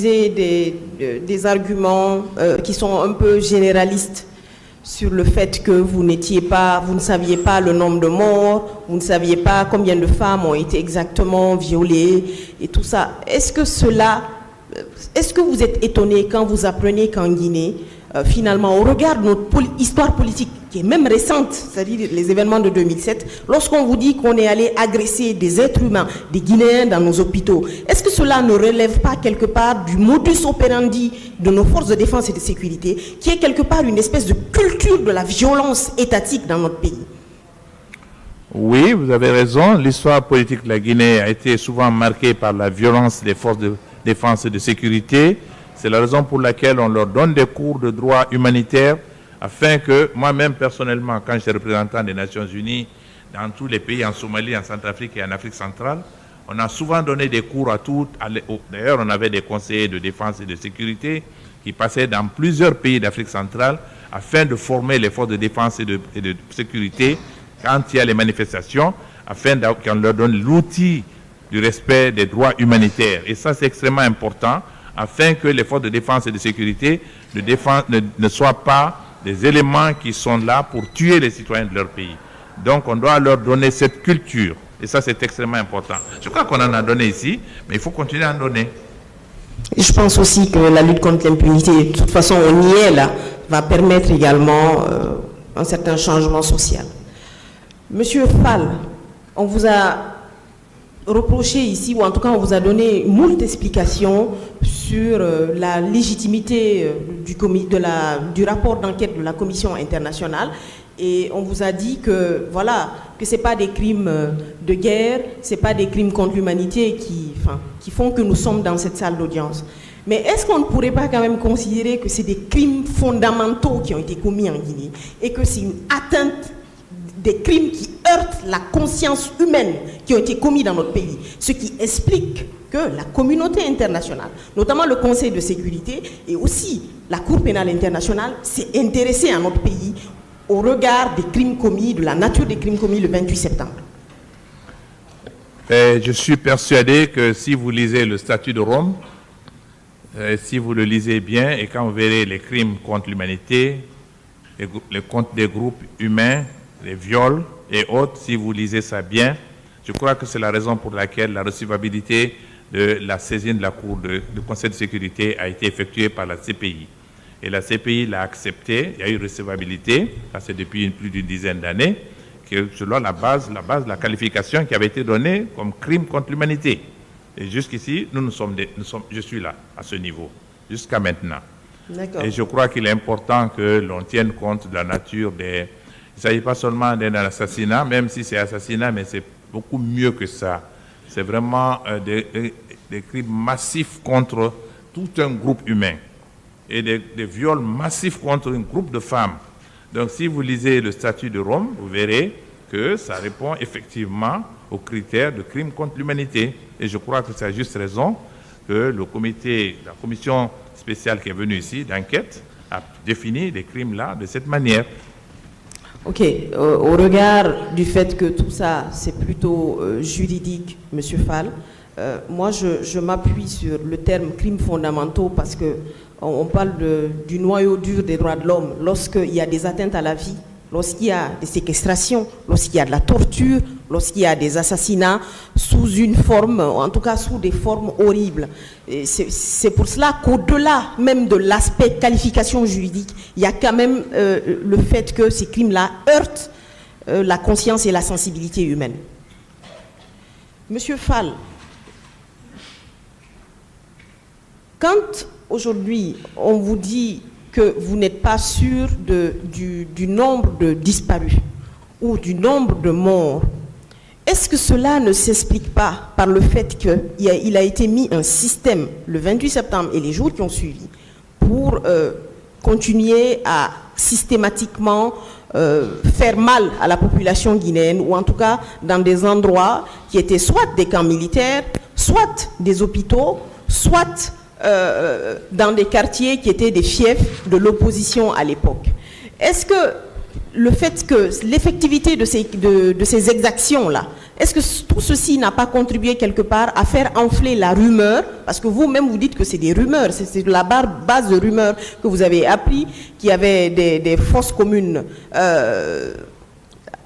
des arguments qui sont un peu généralistes sur le fait que vous ne saviez pas le nombre de morts, vous ne saviez pas combien de femmes ont été exactement violées et tout ça. Est-ce que vous êtes étonné quand vous apprenez qu'en Guinée, finalement, au regard de notre histoire politique, qui est même récente, c'est-à-dire les événements de 2007, lorsqu'on vous dit qu'on est allé agresser des êtres humains, des Guinéens dans nos hôpitaux, est-ce que cela ne relève pas quelque part du modus operandi de nos forces de défense et de sécurité, qui est quelque part une espèce de culture de la violence étatique dans notre pays? Oui, vous avez raison. L'histoire politique de la Guinée a été souvent marquée par la violence des forces de défense et de sécurité. C'est la raison pour laquelle on leur donne des cours de droit humanitaire afin que, moi-même personnellement, quand j'étais représentant des Nations Unies dans tous les pays, en Somalie, en Centrafrique et en Afrique centrale, on a souvent donné des cours à toutes. D'ailleurs, on avait des conseillers de défense et de sécurité qui passaient dans plusieurs pays d'Afrique centrale afin de former les forces de défense et de sécurité quand il y a les manifestations, afin qu'on leur donne l'outil du respect des droits humanitaires. Et ça, c'est extrêmement important, afin que les forces de défense et de sécurité ne soient pas des éléments qui sont là pour tuer les citoyens de leur pays. Donc, on doit leur donner cette culture. Et ça, c'est extrêmement important. Je crois qu'on en a donné ici, mais il faut continuer à en donner. Je pense aussi que la lutte contre l'impunité, de toute façon, on y est là, va permettre également un certain changement social. Monsieur Fall, on vous a reproché ici, ou en tout cas on vous a donné moult explications sur la légitimité du rapport d'enquête de la Commission internationale, et on vous a dit que voilà, que c'est pas des crimes de guerre, c'est pas des crimes contre l'humanité qui font que nous sommes dans cette salle d'audience. Mais est-ce qu'on ne pourrait pas quand même considérer que c'est des crimes fondamentaux qui ont été commis en Guinée et que c'est une atteinte, des crimes qui heurtent la conscience humaine qui ont été commis dans notre pays, ce qui explique que la communauté internationale, notamment le Conseil de sécurité et aussi la Cour pénale internationale, s'est intéressée à notre pays au regard des crimes commis, de la nature des crimes commis le 28 septembre. Je suis persuadé que si vous lisez le statut de Rome, si vous le lisez bien, et quand vous verrez les crimes contre l'humanité, les contre des groupes humains, les viols et autres, si vous lisez ça bien, je crois que c'est la raison pour laquelle la recevabilité de la saisine de la Cour du Conseil de sécurité a été effectuée par la CPI. Et la CPI l'a accepté, il y a eu recevabilité, ça c'est depuis plus d'une dizaine d'années, selon la base de la qualification qui avait été donnée comme crime contre l'humanité. Et jusqu'ici, je suis là, à ce niveau, jusqu'à maintenant. Et je crois qu'il est important que l'on tienne compte de la nature des... Il ne s'agit pas seulement d'un assassinat, même si c'est assassinat, mais c'est beaucoup mieux que ça. C'est vraiment des crimes massifs contre tout un groupe humain et des viols massifs contre un groupe de femmes. Donc si vous lisez le statut de Rome, vous verrez que ça répond effectivement aux critères de crimes contre l'humanité. Et je crois que c'est à juste raison que la commission spéciale qui est venue ici d'enquête a défini les crimes-là de cette manière. Ok, au regard du fait que tout ça, c'est plutôt juridique, Monsieur Fall, moi je m'appuie sur le terme crimes fondamentaux parce que on parle du noyau dur des droits de l'homme. Lorsqu'il y a des atteintes à la vie, lorsqu'il y a des séquestrations, lorsqu'il y a de la torture, lorsqu'il y a des assassinats sous une forme, en tout cas sous des formes horribles. C'est pour cela qu'au-delà même de l'aspect qualification juridique, il y a quand même le fait que ces crimes-là heurtent la conscience et la sensibilité humaine. Monsieur Fall, quand aujourd'hui on vous dit que vous n'êtes pas sûr du nombre de disparus ou du nombre de morts, est-ce que cela ne s'explique pas par le fait qu'il a été mis un système le 28 septembre et les jours qui ont suivi pour continuer à systématiquement faire mal à la population guinéenne, ou en tout cas dans des endroits qui étaient soit des camps militaires, soit des hôpitaux, soit dans des quartiers qui étaient des fiefs de l'opposition à l'époque. Est-ce que le fait que l'effectivité de ces exactions-là Est-ce que tout ceci n'a pas contribué quelque part à faire enfler la rumeur? Parce que vous-même, vous dites que c'est des rumeurs, c'est de la base de rumeurs que vous avez appris, qu'il y avait des fosses communes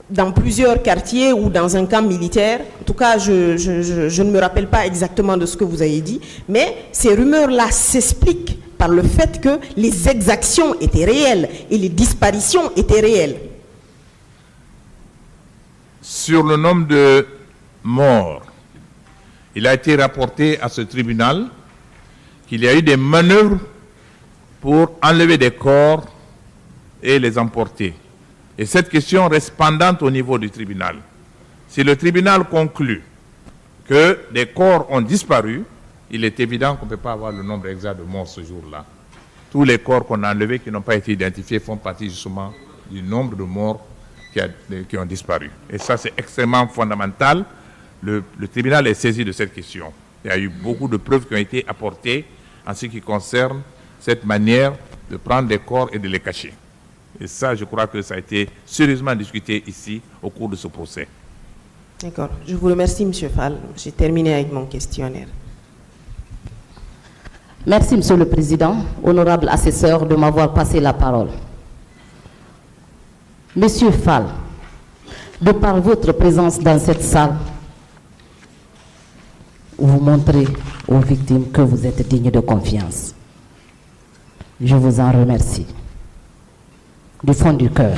dans plusieurs quartiers ou dans un camp militaire. En tout cas, je ne me rappelle pas exactement de ce que vous avez dit, mais ces rumeurs-là s'expliquent par le fait que les exactions étaient réelles et les disparitions étaient réelles. Sur le nombre de morts, il a été rapporté à ce tribunal qu'il y a eu des manœuvres pour enlever des corps et les emporter. Et cette question reste pendante au niveau du tribunal. Si le tribunal conclut que des corps ont disparu, il est évident qu'on ne peut pas avoir le nombre exact de morts ce jour-là. Tous les corps qu'on a enlevés qui n'ont pas été identifiés font partie justement du nombre de morts qui ont disparu. Et ça, c'est extrêmement fondamental. Le tribunal est saisi de cette question. Il y a eu beaucoup de preuves qui ont été apportées en ce qui concerne cette manière de prendre des corps et de les cacher. Et ça, je crois que ça a été sérieusement discuté ici au cours de ce procès. D'accord. Je vous remercie, M. Fall. J'ai terminé avec mon questionnaire. Merci, Monsieur le Président, honorable assesseur, de m'avoir passé la parole. Monsieur Fall, de par votre présence dans cette salle, vous montrez aux victimes que vous êtes digne de confiance. Je vous en remercie du fond du cœur.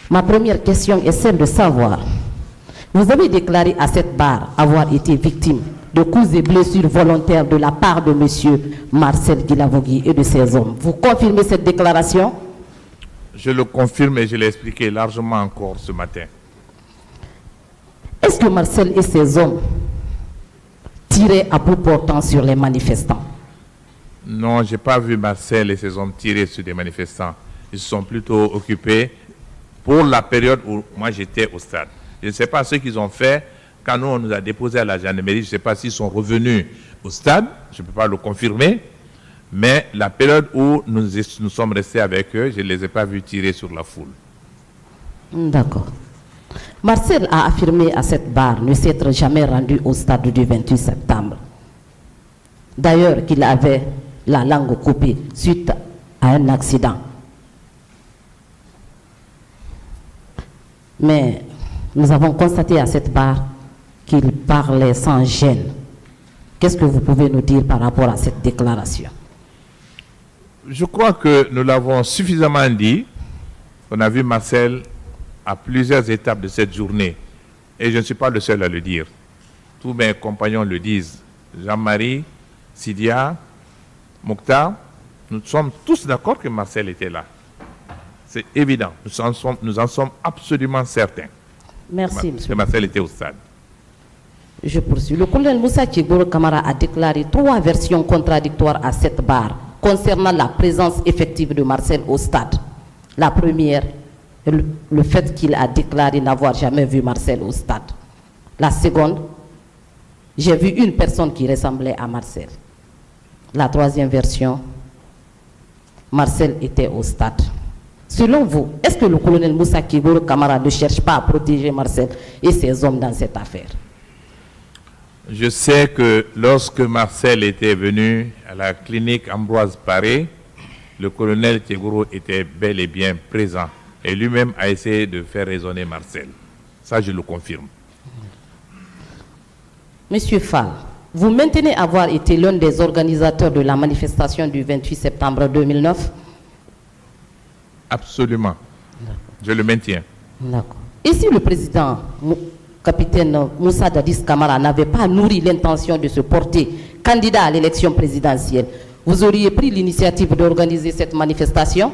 Ma première question est celle de savoir, vous avez déclaré à cette barre avoir été victime de coups et blessures volontaires de la part de M. Marcel Guilavogui et de ses hommes. Vous confirmez cette déclaration? Je le confirme et je l'ai expliqué largement encore ce matin. Est-ce que Marcel et ses hommes tiraient à bout portant sur les manifestants? Non, je n'ai pas vu Marcel et ses hommes tirer sur des manifestants. Ils se sont plutôt occupés pour la période où moi j'étais au stade. Je ne sais pas ce qu'ils ont fait. Quand nous, on nous a déposés à la gendarmerie, je ne sais pas s'ils sont revenus au stade, je ne peux pas le confirmer, mais la période où nous sommes restés avec eux, je ne les ai pas vus tirer sur la foule. D'accord. Marcel a affirmé à cette barre ne s'être jamais rendu au stade du 28 septembre. D'ailleurs, qu'il avait la langue coupée suite à un accident. Mais nous avons constaté à cette barre qu'il parlait sans gêne. Qu'est-ce que vous pouvez nous dire par rapport à cette déclaration? Je crois que nous l'avons suffisamment dit. On a vu Marcel à plusieurs étapes de cette journée. Et je ne suis pas le seul à le dire. Tous mes compagnons le disent. Jean-Marie, Sidia, Mokhtar, nous sommes tous d'accord que Marcel était là. C'est évident. Nous en sommes absolument certains. Merci, monsieur. Que Marcel était au stade. Je poursuis. Le colonel Moussa Tchegoro Kamara a déclaré 3 versions contradictoires à cette barre concernant la présence effective de Marcel au stade. La première, le fait qu'il a déclaré n'avoir jamais vu Marcel au stade. La seconde, j'ai vu une personne qui ressemblait à Marcel. La troisième version, Marcel était au stade. Selon vous, est-ce que le colonel Moussa Tchegoro Kamara ne cherche pas à protéger Marcel et ses hommes dans cette affaire? Je sais que lorsque Marcel était venu à la clinique Ambroise Paré, le colonel Tchegoro était bel et bien présent. Et lui-même a essayé de faire raisonner Marcel. Ça, je le confirme. Monsieur Fall, vous maintenez avoir été l'un des organisateurs de la manifestation du 28 septembre 2009? Absolument. Je le maintiens. D'accord. Et si le président, capitaine Moussa Dadis Kamara, n'avait pas nourri l'intention de se porter candidat à l'élection présidentielle, vous auriez pris l'initiative d'organiser cette manifestation?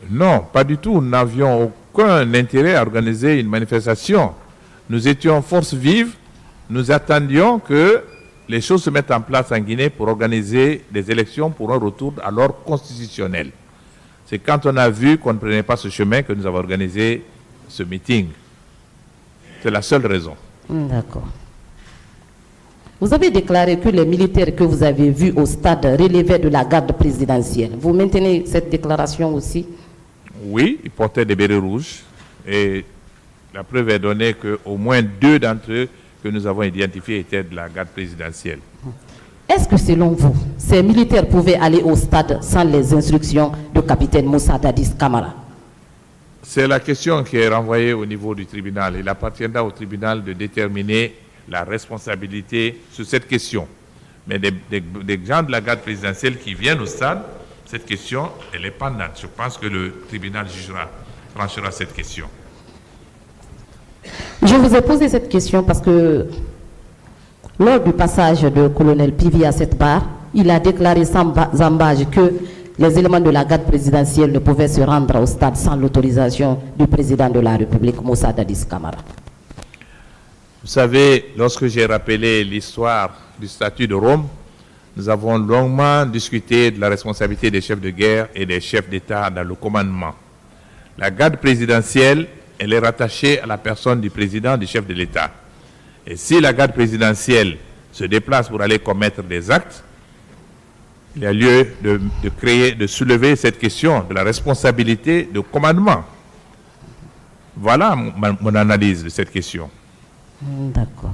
Non, pas du tout. Nous n'avions aucun intérêt à organiser une manifestation. Nous étions force vive. Nous attendions que les choses se mettent en place en Guinée pour organiser des élections pour un retour à l'ordre constitutionnel. C'est quand on a vu qu'on ne prenait pas ce chemin que nous avons organisé ce meeting. C'est la seule raison. D'accord. Vous avez déclaré que les militaires que vous avez vus au stade relevaient de la garde présidentielle. Vous maintenez cette déclaration aussi? Oui, ils portaient des bérets rouges et La preuve est donnée qu'au moins 2 d'entre eux que nous avons identifiés étaient de la garde présidentielle. Est-ce que selon vous, ces militaires pouvaient aller au stade sans les instructions du capitaine Moussa Dadis Camara? C'est la question qui est renvoyée au niveau du tribunal. Il appartiendra au tribunal de déterminer la responsabilité sur cette question. Mais des gens de la garde présidentielle qui viennent au stade, cette question, elle est pendante. Je pense que le tribunal tranchera cette question. Je vous ai posé cette question parce que lors du passage de colonel Pivi à cette barre, il a déclaré sans ambages que les éléments de la garde présidentielle ne pouvaient se rendre au stade sans l'autorisation du président de la République, Moussa Dadis Camara. Vous savez, lorsque j'ai rappelé l'histoire du statut de Rome, nous avons longuement discuté de la responsabilité des chefs de guerre et des chefs d'État dans le commandement. La garde présidentielle, elle est rattachée à la personne du président, du chef de l'État. Et si la garde présidentielle se déplace pour aller commettre des actes, il y a lieu de soulever cette question de la responsabilité de commandement. Voilà mon analyse de cette question. D'accord.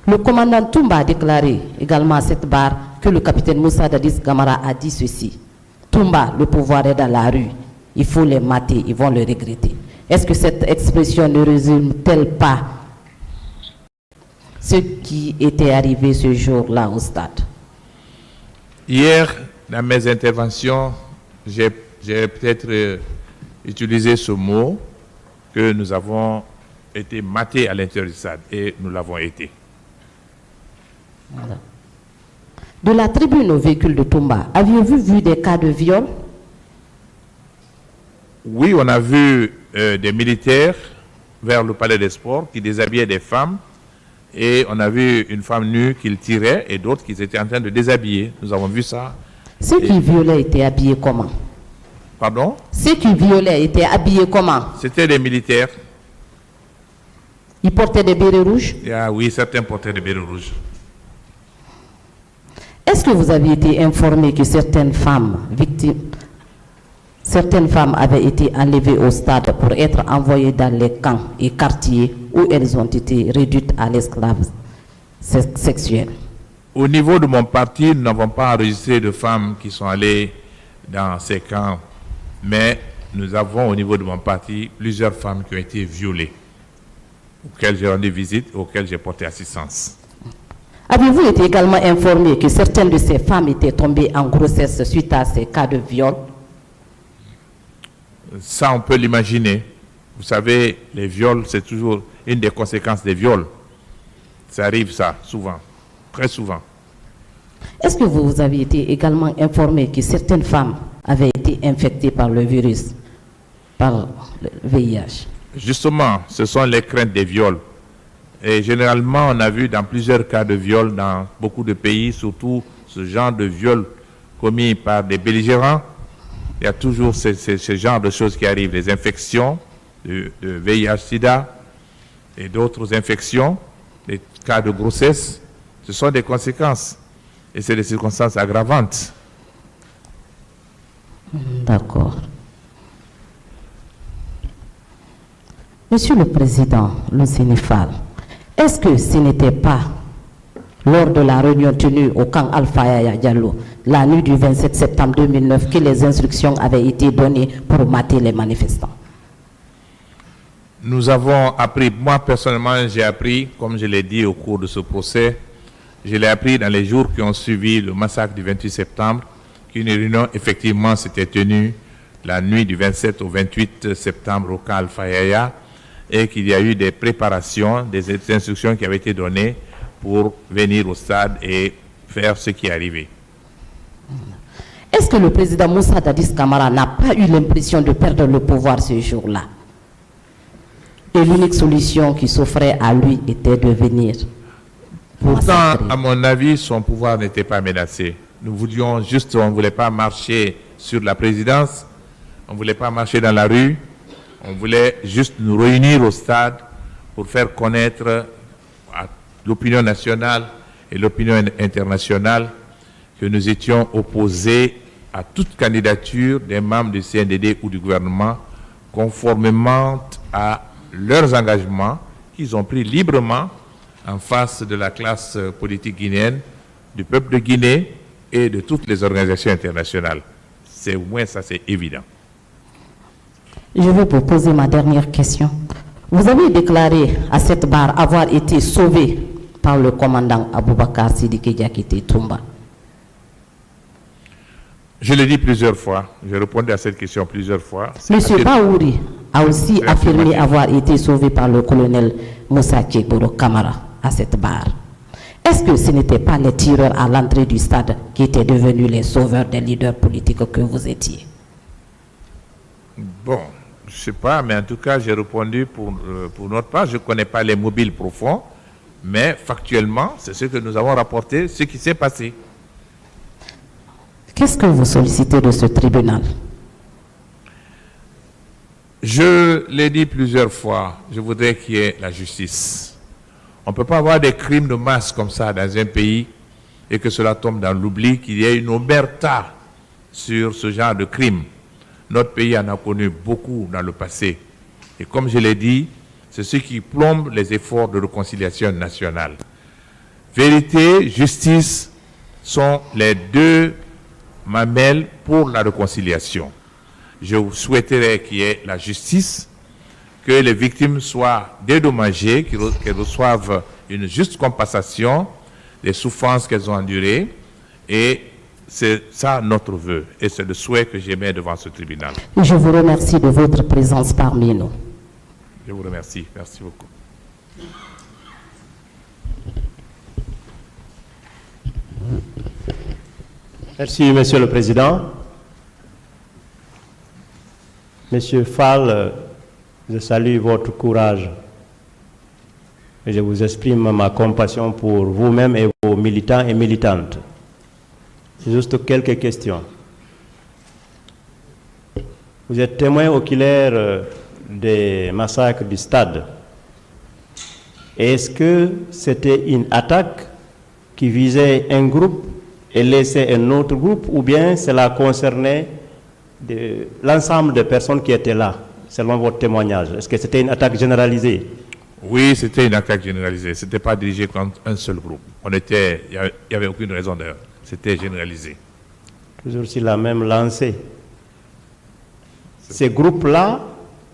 Le commandant Toumba a déclaré également à cette barre que le capitaine Moussa Dadis Camara a dit ceci. Toumba, le pouvoir est dans la rue. Il faut les mater, ils vont le regretter. Est-ce que cette expression ne résume-t-elle pas ce qui était arrivé ce jour-là au stade? Hier, dans mes interventions, j'ai peut-être utilisé ce mot que nous avons été matés à l'intérieur du stade, et nous l'avons été. Voilà. De la tribune au véhicule de Toumba, aviez-vous vu des cas de viol? Oui, on a vu des militaires vers le palais des sports qui déshabillaient des femmes, et on a vu une femme nue qu'ils tiraient et d'autres qui étaient en train de déshabiller. Nous avons vu ça. Ceux qui violaient étaient habillés comment? Pardon? Ceux qui violaient étaient habillés comment? C'était des militaires. Ils portaient des bérets rouges? Ah, oui, certains portaient des bérets rouges. Est-ce que vous avez été informé que certaines femmes avaient été enlevées au stade pour être envoyées dans les camps et quartiers où elles ont été réduites à l'esclavage sexuel? Au niveau de mon parti, nous n'avons pas enregistré de femmes qui sont allées dans ces camps, mais nous avons au niveau de mon parti plusieurs femmes qui ont été violées, auxquelles j'ai rendu visite, auxquelles j'ai porté assistance. Avez-vous été également informé que certaines de ces femmes étaient tombées en grossesse suite à ces cas de viol? Ça, on peut l'imaginer. Vous savez, les viols, c'est toujours une des conséquences des viols. Ça arrive, ça, souvent, très souvent. Est-ce que vous avez été également informé que certaines femmes avaient été infectées par le virus, par le VIH? Justement, ce sont les craintes des viols. Et généralement, on a vu dans plusieurs cas de viol dans beaucoup de pays, surtout ce genre de viol commis par des belligérants. Il y a toujours ce genre de choses qui arrivent, les infections de VIH-Sida et d'autres infections, les cas de grossesse. Ce sont des conséquences et c'est des circonstances aggravantes. D'accord. Monsieur le Président, le Sénéfal, est-ce que ce n'était pas lors de la réunion tenue au camp Alpha Yaya Diallo, la nuit du 27 septembre 2009, que les instructions avaient été données pour mater les manifestants? Nous avons appris, moi personnellement j'ai appris, comme je l'ai dit au cours de ce procès, je l'ai appris dans les jours qui ont suivi le massacre du 28 septembre, qu'une réunion effectivement s'était tenue la nuit du 27 au 28 septembre au camp Alpha Yaya, et qu'il y a eu des préparations, des instructions qui avaient été données pour venir au stade et faire ce qui est arrivé. Est-ce que le président Moussa Dadis Camara n'a pas eu l'impression de perdre le pouvoir ce jour-là? Et l'unique solution qui s'offrait à lui était de venir Pourtant, massacrer. à mon avis, son pouvoir n'était pas menacé. Nous voulions juste, on ne voulait pas marcher sur la présidence, on ne voulait pas marcher dans la rue, on voulait juste nous réunir au stade pour faire connaître à l'opinion nationale et l'opinion internationale que nous étions opposés à toute candidature des membres du CNDD ou du gouvernement conformément à leurs engagements qu'ils ont pris librement en face de la classe politique guinéenne, du peuple de Guinée et de toutes les organisations internationales. C'est au moins ça, c'est évident. Je vais vous poser ma dernière question. Vous avez déclaré à cette barre avoir été sauvé par le commandant Aboubakar Sidiki Diakité Toumba. Je l'ai dit plusieurs fois, j'ai répondu à cette question plusieurs fois. Monsieur Baouri a aussi affirmé avoir été sauvé par le colonel Moussa Tchegboro Kamara à cette barre. Est-ce que ce n'était pas les tireurs à l'entrée du stade qui étaient devenus les sauveurs des leaders politiques que vous étiez? Bon, je ne sais pas, mais en tout cas, j'ai répondu pour notre part. Je ne connais pas les mobiles profonds, mais factuellement, c'est ce que nous avons rapporté, ce qui s'est passé. Qu'est-ce que vous sollicitez de ce tribunal? Je l'ai dit plusieurs fois, je voudrais qu'il y ait la justice. On ne peut pas avoir des crimes de masse comme ça dans un pays et que cela tombe dans l'oubli, qu'il y ait une omerta sur ce genre de crimes. Notre pays en a connu beaucoup dans le passé. Et comme je l'ai dit, c'est ce qui plombe les efforts de réconciliation nationale. Vérité, justice sont les deux mamelles pour la réconciliation. Je souhaiterais qu'il y ait la justice, que les victimes soient dédommagées, qu'elles reçoivent une juste compensation des souffrances qu'elles ont endurées. Et c'est ça notre vœu. Et c'est le souhait que j'émets devant ce tribunal. Je vous remercie de votre présence parmi nous. Je vous remercie. Merci beaucoup. Merci, Monsieur le Président. Monsieur Fall, je salue votre courage et je vous exprime ma compassion pour vous-même et vos militants et militantes. Juste quelques questions. Vous êtes témoin oculaire des massacres du stade. Est-ce que c'était une attaque qui visait un groupe et laissait un autre groupe, ou bien cela concernait l'ensemble des personnes qui étaient là, selon votre témoignage? Est-ce que c'était une attaque généralisée? Oui, c'était une attaque généralisée. Ce n'était pas dirigé contre un seul groupe. Il n'y avait aucune raison d'ailleurs. C'était généralisé. Toujours sur la même lancée. Ces groupes-là,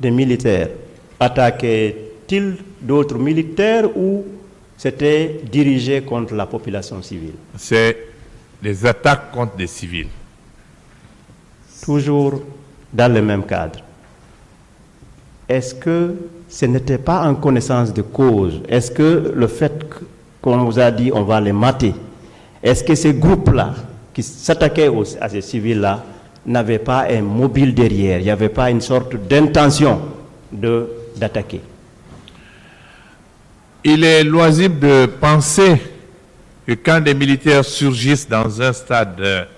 des militaires, attaquaient-ils d'autres militaires ou c'était dirigé contre la population civile? C'est des attaques contre des civils. Toujours dans le même cadre. Est-ce que ce n'était pas en connaissance de cause? Est-ce que le fait qu'on vous a dit on va les mater, est-ce que ces groupes-là qui s'attaquaient à ces civils-là n'avaient pas un mobile derrière? Il n'y avait pas une sorte d'intention d'attaquer? Il est loisible de penser que quand des militaires surgissent dans un stade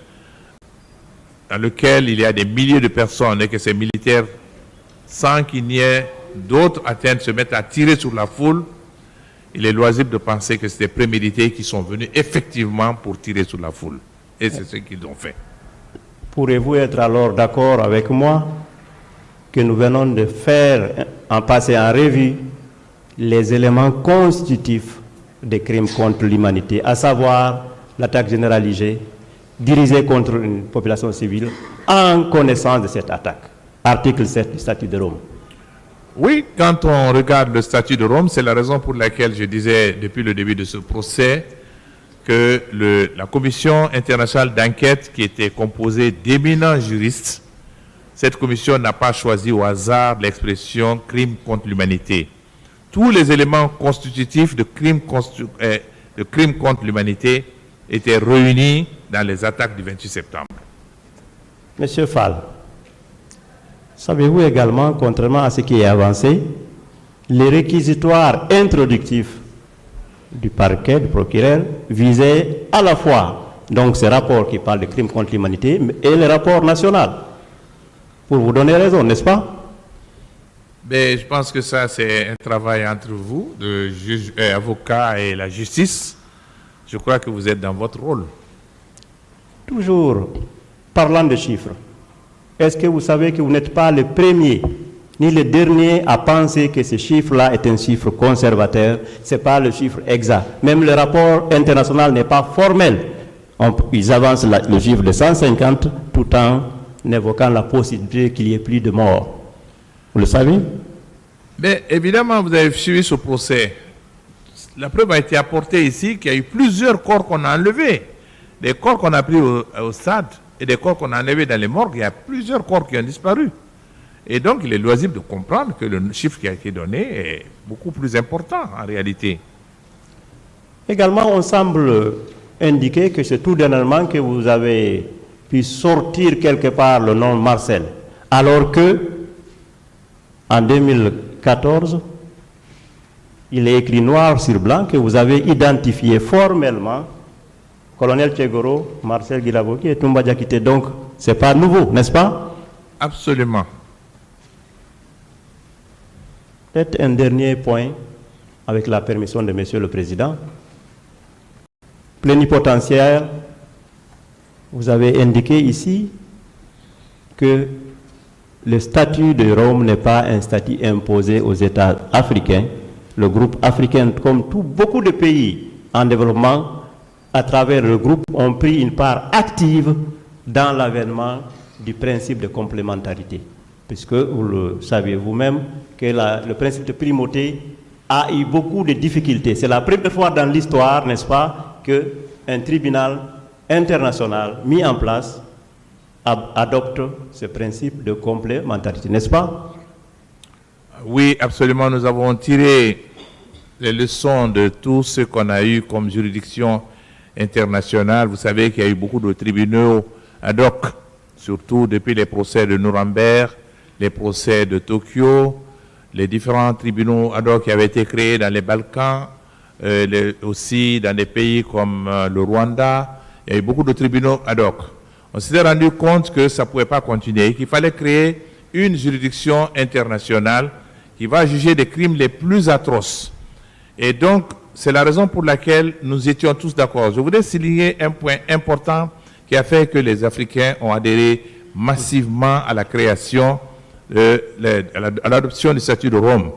dans lequel il y a des milliers de personnes et que ces militaires, sans qu'il n'y ait d'autres atteintes, se mettent à tirer sur la foule, il est loisible de penser que c'est des prémédités qui sont venus effectivement pour tirer sur la foule. Et c'est ce qu'ils ont fait. Pourrez-vous être alors d'accord avec moi que nous venons de faire, en passer en revue, les éléments constitutifs des crimes contre l'humanité, à savoir l'attaque généralisée, dirigée contre une population civile, en connaissance de cette attaque? Article 7 du statut de Rome. Oui, quand on regarde le statut de Rome, c'est la raison pour laquelle je disais depuis le début de ce procès que la commission internationale d'enquête, qui était composée d'éminents juristes, cette commission n'a pas choisi au hasard l'expression crime contre l'humanité. Tous les éléments constitutifs de crime contre l'humanité étaient réunis dans les attaques du 28 septembre. Monsieur Fall, savez-vous également, contrairement à ce qui est avancé, les réquisitoires introductifs du parquet, du procureur, visaient à la fois donc ces rapports qui parlent de crimes contre l'humanité et les rapports nationaux? Pour vous donner raison, n'est-ce pas? Mais je pense que ça, c'est un travail entre vous, de juge, avocat et la justice. Je crois que vous êtes dans votre rôle. Toujours parlant de chiffres, est-ce que vous savez que vous n'êtes pas le premier ni le dernier à penser que ce chiffre-là est un chiffre conservateur. Ce n'est pas le chiffre exact. Même le rapport international n'est pas formel. Ils avancent le chiffre de 150 tout en évoquant la possibilité qu'il y ait plus de morts. Vous le savez? Mais évidemment, vous avez suivi ce procès. La preuve a été apportée ici qu'il y a eu plusieurs corps qu'on a enlevés. Des corps qu'on a pris au stade et des corps qu'on a enlevés dans les morgues. Il y a plusieurs corps qui ont disparu. Et donc, il est loisible de comprendre que le chiffre qui a été donné est beaucoup plus important en réalité. Également, on semble indiquer que c'est tout dernièrement que vous avez pu sortir quelque part le nom Marcel, alors que en 2014, il est écrit noir sur blanc que vous avez identifié formellement colonel Tchegoro, Marcel Guiraboki et Toumba Diakité. Donc, ce n'est pas nouveau, n'est-ce pas? Absolument. Peut-être un dernier point, avec la permission de Monsieur le Président. Plénipotentiaire, vous avez indiqué ici que le statut de Rome n'est pas un statut imposé aux États africains. Le groupe africain, comme beaucoup de pays en développement, à travers le groupe, ont pris une part active dans l'avènement du principe de complémentarité. Puisque vous le savez vous-même que le principe de primauté a eu beaucoup de difficultés. C'est la première fois dans l'histoire, n'est-ce pas, qu'un tribunal international mis en place adopte ce principe de complémentarité, n'est-ce pas? Oui, absolument. Nous avons tiré les leçons de tout ce qu'on a eu comme juridiction internationale. Vous savez qu'il y a eu beaucoup de tribunaux ad hoc, surtout depuis les procès de Nuremberg, les procès de Tokyo, les différents tribunaux ad hoc qui avaient été créés dans les Balkans, aussi dans des pays comme le Rwanda. Il y a eu beaucoup de tribunaux ad hoc. On s'était rendu compte que ça ne pouvait pas continuer, qu'il fallait créer une juridiction internationale qui va juger des crimes les plus atroces. Et donc, c'est la raison pour laquelle nous étions tous d'accord. Je voudrais souligner un point important qui a fait que les Africains ont adhéré massivement à la création, à l'adoption du statut de Rome.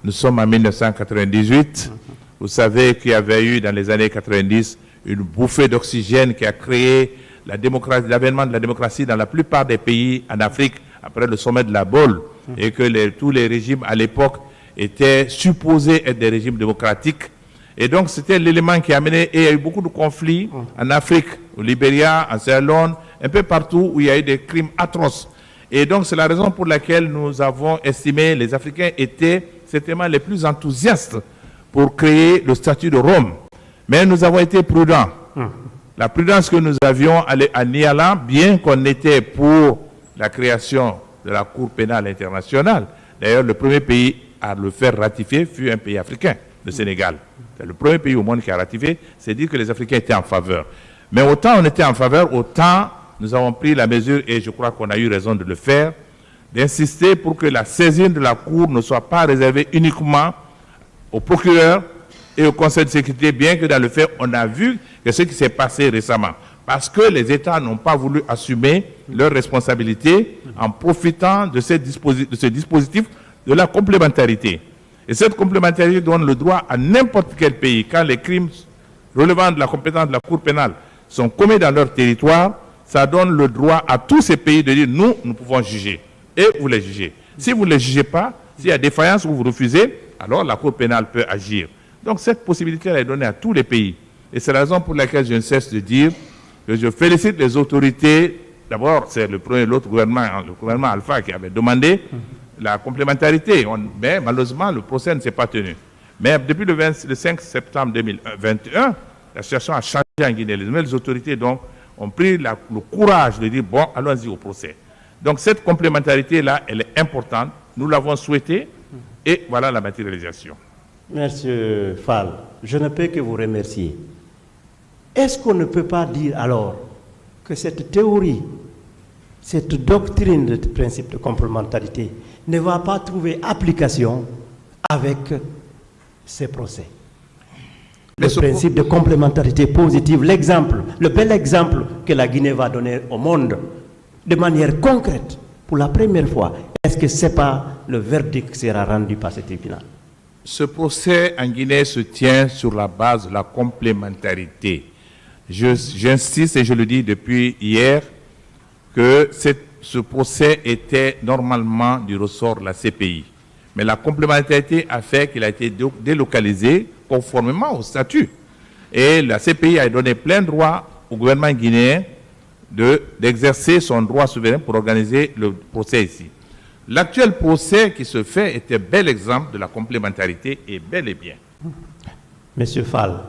Nous sommes en 1998. Vous savez qu'il y avait eu dans les années 90 une bouffée d'oxygène qui a créé l'avènement de la démocratie dans la plupart des pays en Afrique après le sommet de la Baule, et que tous les régimes à l'époque étaient supposés être des régimes démocratiques. Et donc c'était l'élément qui a amené, et il y a eu beaucoup de conflits en Afrique, au Libéria, en Sierra Leone, un peu partout où il y a eu des crimes atroces. Et donc c'est la raison pour laquelle nous avons estimé, les Africains étaient certainement les plus enthousiastes pour créer le statut de Rome. Mais nous avons été prudents. La prudence que nous avions à Niala, bien qu'on était pour la création de la Cour pénale internationale, d'ailleurs le premier pays à le faire ratifier fut un pays africain, le Sénégal. C'est le premier pays au monde qui a ratifié, c'est dire que les Africains étaient en faveur. Mais autant on était en faveur, autant nous avons pris la mesure, et je crois qu'on a eu raison de le faire, d'insister pour que la saisine de la Cour ne soit pas réservée uniquement au procureur et au Conseil de sécurité, bien que dans le fait, on a vu que ce qui s'est passé récemment. Parce que les États n'ont pas voulu assumer leurs responsabilités en profitant de ce dispositif de la complémentarité. Et cette complémentarité donne le droit à n'importe quel pays, quand les crimes relevant de la compétence de la Cour pénale sont commis dans leur territoire, ça donne le droit à tous ces pays de dire nous pouvons juger. Et vous les jugez. Si vous ne les jugez pas, s'il y a défaillance ou vous refusez, alors la Cour pénale peut agir. Donc cette possibilité est donnée à tous les pays. Et c'est la raison pour laquelle je ne cesse de dire que je félicite les autorités. D'abord, c'est l'autre gouvernement, le gouvernement Alpha, qui avait demandé la complémentarité. Mais malheureusement, le procès ne s'est pas tenu. Mais depuis le 5 septembre 2021, la situation a changé en Guinée. Les nouvelles autorités donc, ont pris le courage de dire, bon, allons-y au procès. Donc cette complémentarité-là, elle est importante. Nous l'avons souhaitée et voilà la matérialisation. Merci Fall. Je ne peux que vous remercier. Est-ce qu'on ne peut pas dire alors que cette théorie, cette doctrine de principe de complémentarité ne va pas trouver application avec ces procès? Le principe de complémentarité positive, l'exemple, le bel exemple que la Guinée va donner au monde de manière concrète pour la première fois. Est-ce que ce n'est pas le verdict qui sera rendu par ce tribunal? Ce procès en Guinée se tient sur la base de la complémentarité. J'insiste et je le dis depuis hier que ce procès était normalement du ressort de la CPI. Mais la complémentarité a fait qu'il a été délocalisé conformément au statut. Et la CPI a donné plein droit au gouvernement guinéen d'exercer son droit souverain pour organiser le procès ici. L'actuel procès qui se fait est un bel exemple de la complémentarité et bel et bien. Monsieur Fall,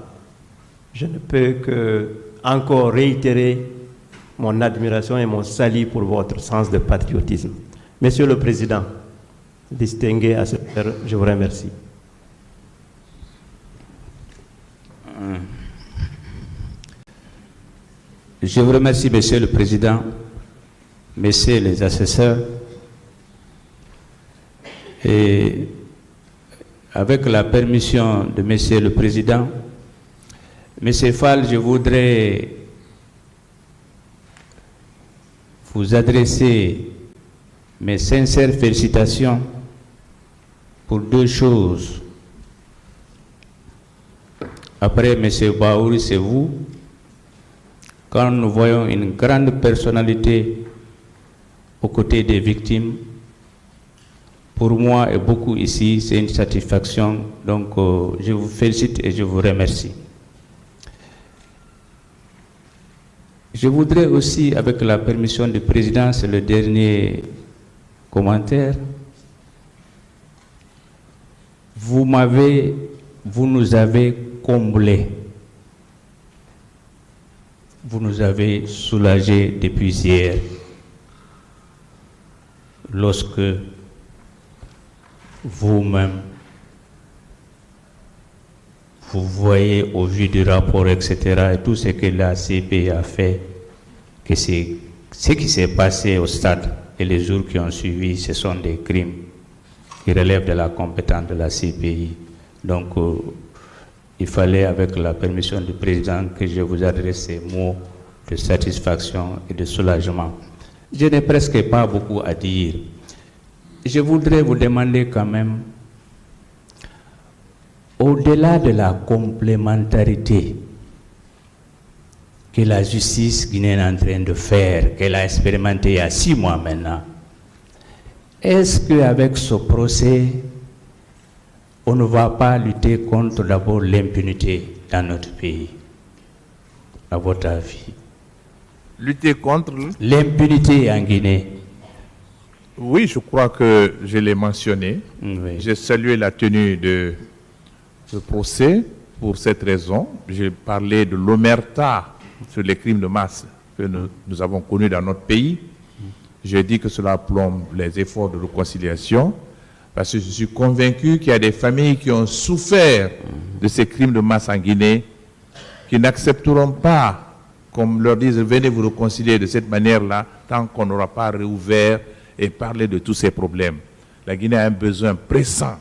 je ne peux que encore réitérer mon admiration et mon salut pour votre sens de patriotisme. Monsieur le Président, distingué à ce heure, je vous remercie. Je vous remercie, Monsieur le Président, Messieurs les assesseurs, et avec la permission de Monsieur le Président, Monsieur Fall, je voudrais vous adresser mes sincères félicitations pour deux choses. Après M. Baouri, c'est vous. Quand nous voyons une grande personnalité aux côtés des victimes, pour moi et beaucoup ici, c'est une satisfaction. Donc, je vous félicite et je vous remercie. Je voudrais aussi, avec la permission du Président, c'est le dernier commentaire. Vous nous avez comblés. Vous nous avez soulagés depuis hier. Lorsque vous-même, vous voyez au vu du rapport, etc., et tout ce que la CPI a fait, que c'est ce qui s'est passé au stade et les jours qui ont suivi, ce sont des crimes qui relèvent de la compétence de la CPI. Donc, il fallait, avec la permission du Président, que je vous adresse ces mots de satisfaction et de soulagement. Je n'ai presque pas beaucoup à dire. Je voudrais vous demander quand même, au-delà de la complémentarité que la justice guinéenne est en train de faire, qu'elle a expérimenté il y a 6 mois maintenant, est-ce qu'avec ce procès, on ne va pas lutter contre d'abord l'impunité dans notre pays, à votre avis? Lutter contre l'impunité en Guinée. Oui, je crois que je l'ai mentionné. Oui. J'ai salué la tenue de ce procès pour cette raison. J'ai parlé de l'omerta sur les crimes de masse que nous avons connus dans notre pays. J'ai dit que cela plombe les efforts de réconciliation parce que je suis convaincu qu'il y a des familles qui ont souffert de ces crimes de masse en Guinée, qui n'accepteront pas qu'on leur dise venez vous réconcilier de cette manière-là tant qu'on n'aura pas réouvert et parlé de tous ces problèmes. La Guinée a un besoin pressant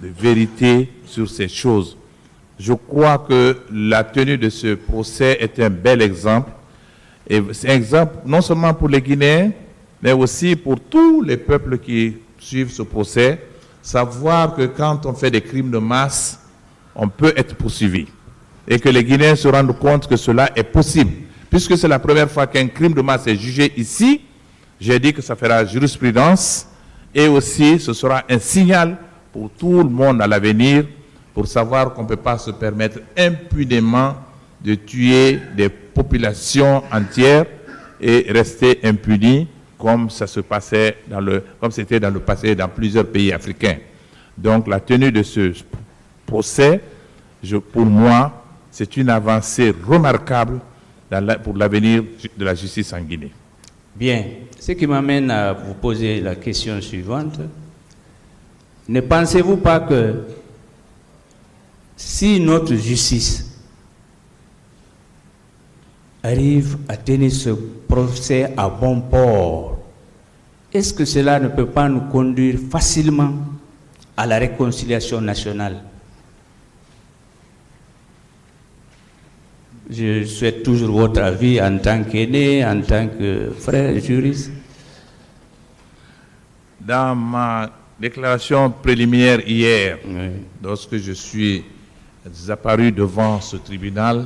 de vérité sur ces choses. Je crois que la tenue de ce procès est un bel exemple. Et c'est un exemple non seulement pour les Guinéens, mais aussi pour tous les peuples qui suivent ce procès. Savoir que quand on fait des crimes de masse, on peut être poursuivi. Et que les Guinéens se rendent compte que cela est possible. Puisque c'est la première fois qu'un crime de masse est jugé ici, j'ai dit que ça fera jurisprudence et aussi ce sera un signal pour tout le monde à l'avenir pour savoir qu'on ne peut pas se permettre impunément de tuer des populations entières et rester impunis comme ça se passait comme c'était dans le passé dans plusieurs pays africains. Donc la tenue de ce procès, pour moi, c'est une avancée remarquable pour l'avenir de la justice en Guinée. Bien, ce qui m'amène à vous poser la question suivante. Ne pensez-vous pas que si notre justice arrive à tenir ce procès à bon port, est-ce que cela ne peut pas nous conduire facilement à la réconciliation nationale? Je souhaite toujours votre avis en tant qu'aîné, en tant que frère juriste. Dans ma déclaration préliminaire hier, Oui. lorsque je suis apparu devant ce tribunal,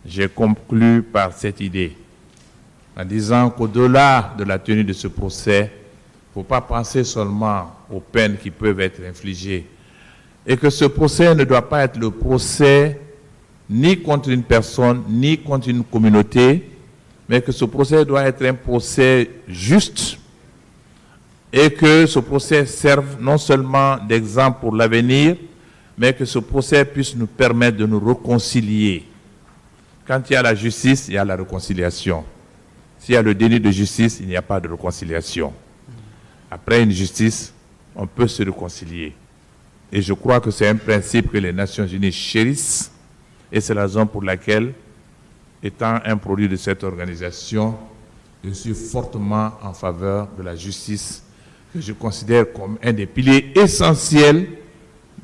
j'ai conclu par cette idée, en disant qu'au-delà de la tenue de ce procès, il ne faut pas penser seulement aux peines qui peuvent être infligées, et que ce procès ne doit pas être le procès ni contre une personne, ni contre une communauté, mais que ce procès doit être un procès juste, et que ce procès serve non seulement d'exemple pour l'avenir, mais que ce procès puisse nous permettre de nous réconcilier. Quand il y a la justice, il y a la réconciliation. S'il y a le déni de justice, il n'y a pas de réconciliation. Après une justice, on peut se réconcilier. Et je crois que c'est un principe que les Nations Unies chérissent, et c'est la raison pour laquelle, étant un produit de cette organisation, je suis fortement en faveur de la justice, que je considère comme un des piliers essentiels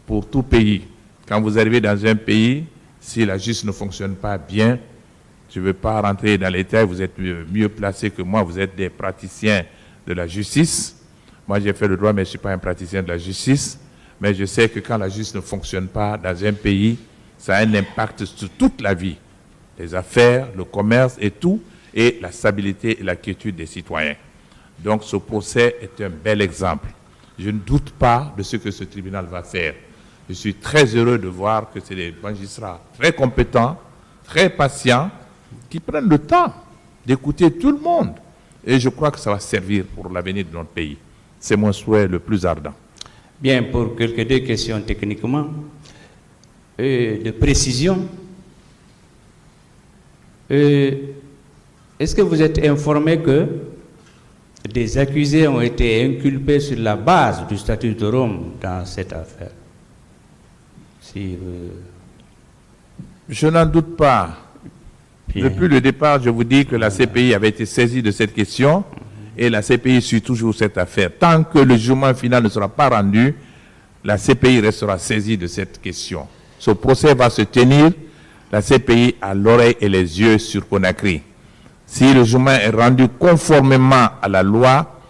pour tout pays. Quand vous arrivez dans un pays, si la justice ne fonctionne pas bien, je ne veux pas rentrer dans les détails, vous êtes mieux placés que moi, vous êtes des praticiens de la justice. Moi, j'ai fait le droit, mais je ne suis pas un praticien de la justice. Mais je sais que quand la justice ne fonctionne pas dans un pays, ça a un impact sur toute la vie. Les affaires, le commerce et tout, et la stabilité et la quiétude des citoyens. Donc ce procès est un bel exemple. Je ne doute pas de ce que ce tribunal va faire. Je suis très heureux de voir que c'est des magistrats très compétents, très patients, qui prennent le temps d'écouter tout le monde. Et je crois que ça va servir pour l'avenir de notre pays. C'est mon souhait le plus ardent. Bien, pour quelques deux questions techniquement, de précision, est-ce que vous êtes informé que des accusés ont été inculpés sur la base du statut de Rome dans cette affaire? Je n'en doute pas. Bien. Depuis le départ, je vous dis que la CPI avait été saisie de cette question et la CPI suit toujours cette affaire. Tant que le jugement final ne sera pas rendu, la CPI restera saisie de cette question. Ce procès va se tenir, la CPI a l'oreille et les yeux sur Conakry. Si le jugement est rendu conformément à la loi,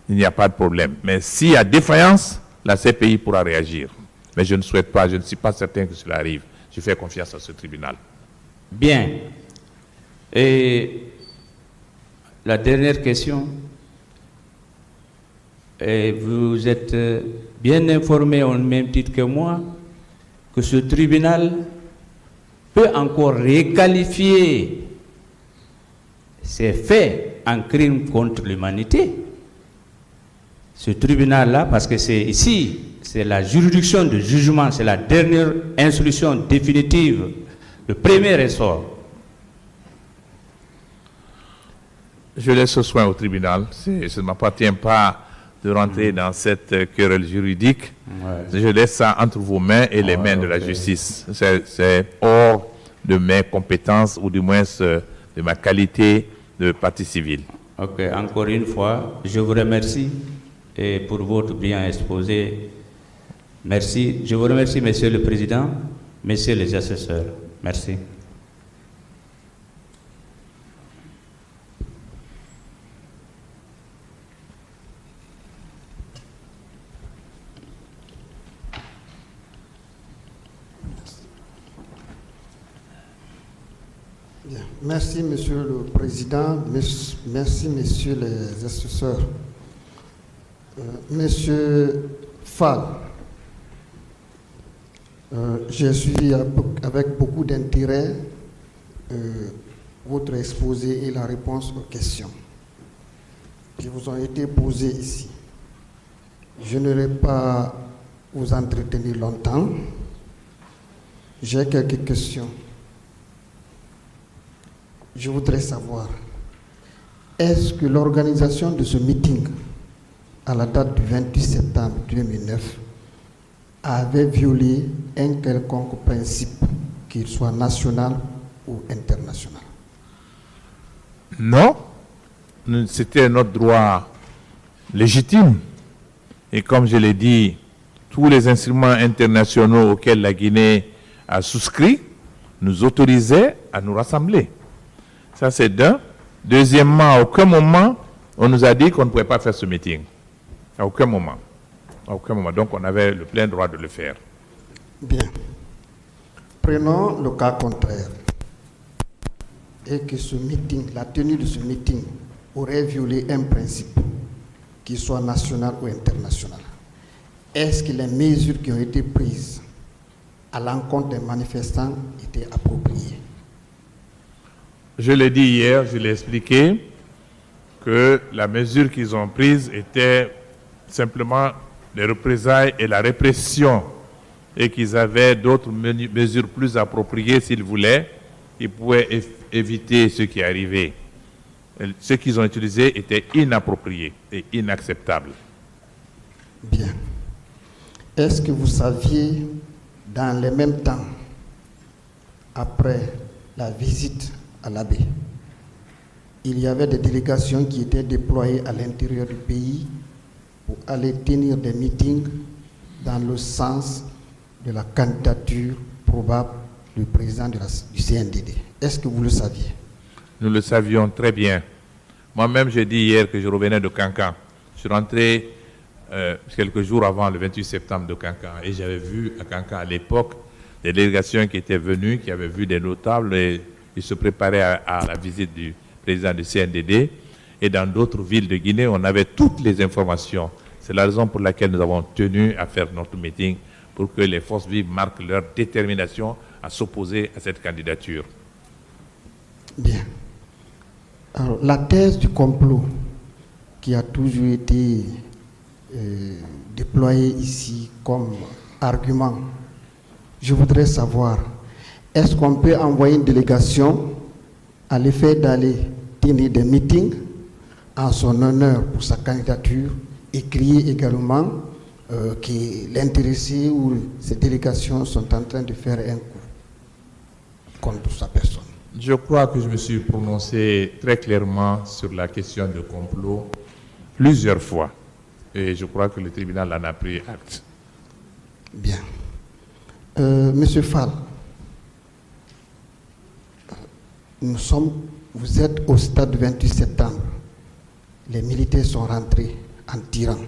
il n'y a pas de problème. Mais s'il y a défaillance, la CPI pourra réagir. Mais je ne souhaite pas, je ne suis pas certain que cela arrive. Je fais confiance à ce tribunal. Bien. Et la dernière question. Et vous êtes bien informé au même titre que moi que ce tribunal peut encore requalifier ces faits en crime contre l'humanité. Ce tribunal-là, parce que c'est ici, c'est la juridiction de jugement, c'est la dernière instruction définitive, le premier ressort. Je laisse ce soin au tribunal. Ça ne m'appartient pas de rentrer dans cette querelle juridique. Ouais. Je laisse ça entre vos mains et les mains de la justice. C'est hors de mes compétences ou du moins de ma qualité de partie civile. Ok, encore une fois, je vous remercie et pour votre bien exposé. Merci. Je vous remercie, Monsieur le Président, Messieurs les assesseurs. Merci. Bien. Merci, Monsieur le Président. Merci, Messieurs les assesseurs. Monsieur Fall, j'ai suivi avec beaucoup d'intérêt votre exposé et la réponse aux questions qui vous ont été posées ici. Je n'aurai pas vous entretenir longtemps. J'ai quelques questions. Je voudrais savoir, est-ce que l'organisation de ce meeting à la date du 28 septembre 2009 avait violé un quelconque principe, qu'il soit national ou international? Non, c'était notre droit légitime. Et comme je l'ai dit, tous les instruments internationaux auxquels la Guinée a souscrit nous autorisaient à nous rassembler. Ça, c'est d'un. Deuxièmement, à aucun moment, on nous a dit qu'on ne pouvait pas faire ce meeting. À aucun moment. À aucun moment. Donc on avait le plein droit de le faire. Bien. Prenons le cas contraire. Et que ce meeting, la tenue de ce meeting, aurait violé un principe, qu'il soit national ou international. Est-ce que les mesures qui ont été prises à l'encontre des manifestants étaient appropriées? Je l'ai dit hier, je l'ai expliqué, que la mesure qu'ils ont prise était simplement les représailles et la répression, et qu'ils avaient d'autres mesures plus appropriées s'ils voulaient. Ils pouvaient éviter ce qui est arrivé. Ce qu'ils ont utilisé était inapproprié et inacceptable. Bien. Est-ce que vous saviez, dans le même temps, après la visite à l'abbé, il y avait des délégations qui étaient déployées à l'intérieur du pays pour aller tenir des meetings dans le sens de la candidature probable du président du CNDD. Est-ce que vous le saviez? Nous le savions très bien. Moi-même, j'ai dit hier que je revenais de Cancan. Je suis rentré quelques jours avant le 28 septembre de Cancan et j'avais vu à Cancan à l'époque des délégations qui étaient venues, qui avaient vu des notables et ils se préparaient à la visite du président du CNDD. Et dans d'autres villes de Guinée, on avait toutes les informations. C'est la raison pour laquelle nous avons tenu à faire notre meeting, pour que les forces vives marquent leur détermination à s'opposer à cette candidature. Bien. Alors, la thèse du complot qui a toujours été déployée ici comme argument, je voudrais savoir, est-ce qu'on peut envoyer une délégation à l'effet d'aller tenir des meetings en son honneur pour sa candidature et crier également que l'intéressé ou ces délégations sont en train de faire un coup contre sa personne? Je crois que je me suis prononcé très clairement sur la question de complot plusieurs fois. Et je crois que le tribunal en a pris acte. Bien. Monsieur Fall, vous êtes au stade du 28 septembre. Les militaires sont rentrés en tirant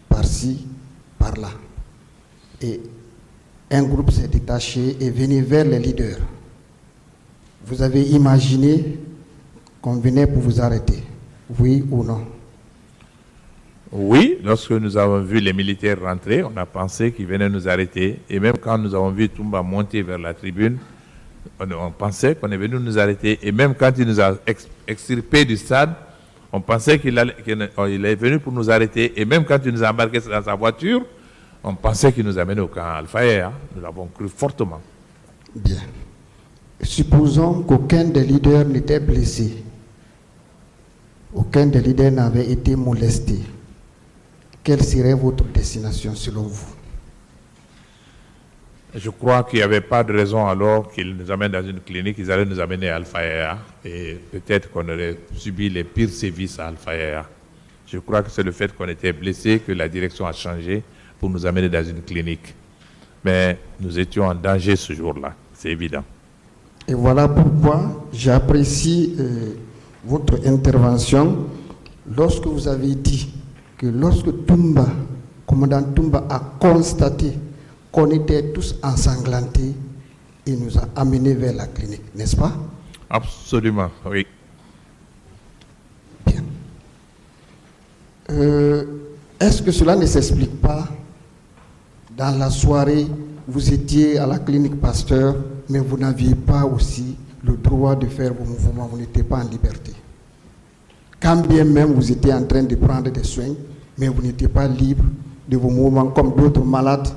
par-ci, par-là. Et un groupe s'est détaché et venu vers les leaders. Vous avez imaginé qu'on venait pour vous arrêter, oui ou non? Oui, lorsque nous avons vu les militaires rentrer, on a pensé qu'ils venaient nous arrêter. Et même quand nous avons vu Toumba monter vers la tribune, on pensait qu'on est venu nous arrêter. Et même quand il nous a extirpés du stade, on pensait qu'il est venu pour nous arrêter. Et même quand il nous a embarqués dans sa voiture, on pensait qu'il nous amenait au camp Al-Fayed. Nous l'avons cru fortement. Bien. Supposons qu'aucun des leaders n'était blessé. Aucun des leaders n'avait été molesté. Quelle serait votre destination selon vous? Je crois qu'il n'y avait pas de raison alors qu'ils nous amènent dans une clinique, ils allaient nous amener à Al-Fayed et peut-être qu'on aurait subi les pires sévices à Al-Fayed. Je crois que c'est le fait qu'on était blessé que la direction a changé pour nous amener dans une clinique. Mais nous étions en danger ce jour-là, c'est évident. Et voilà pourquoi j'apprécie votre intervention lorsque vous avez dit que lorsque Toumba, commandant Toumba, a constaté qu'on était tous ensanglantés, il nous a amenés vers la clinique, n'est-ce pas? Absolument, oui. Bien. Est-ce que cela ne s'explique pas? Dans la soirée, vous étiez à la clinique Pasteur, mais vous n'aviez pas aussi le droit de faire vos mouvements, vous n'étiez pas en liberté. Quand bien même vous étiez en train de prendre des soins, mais vous n'étiez pas libre de vos mouvements comme d'autres malades.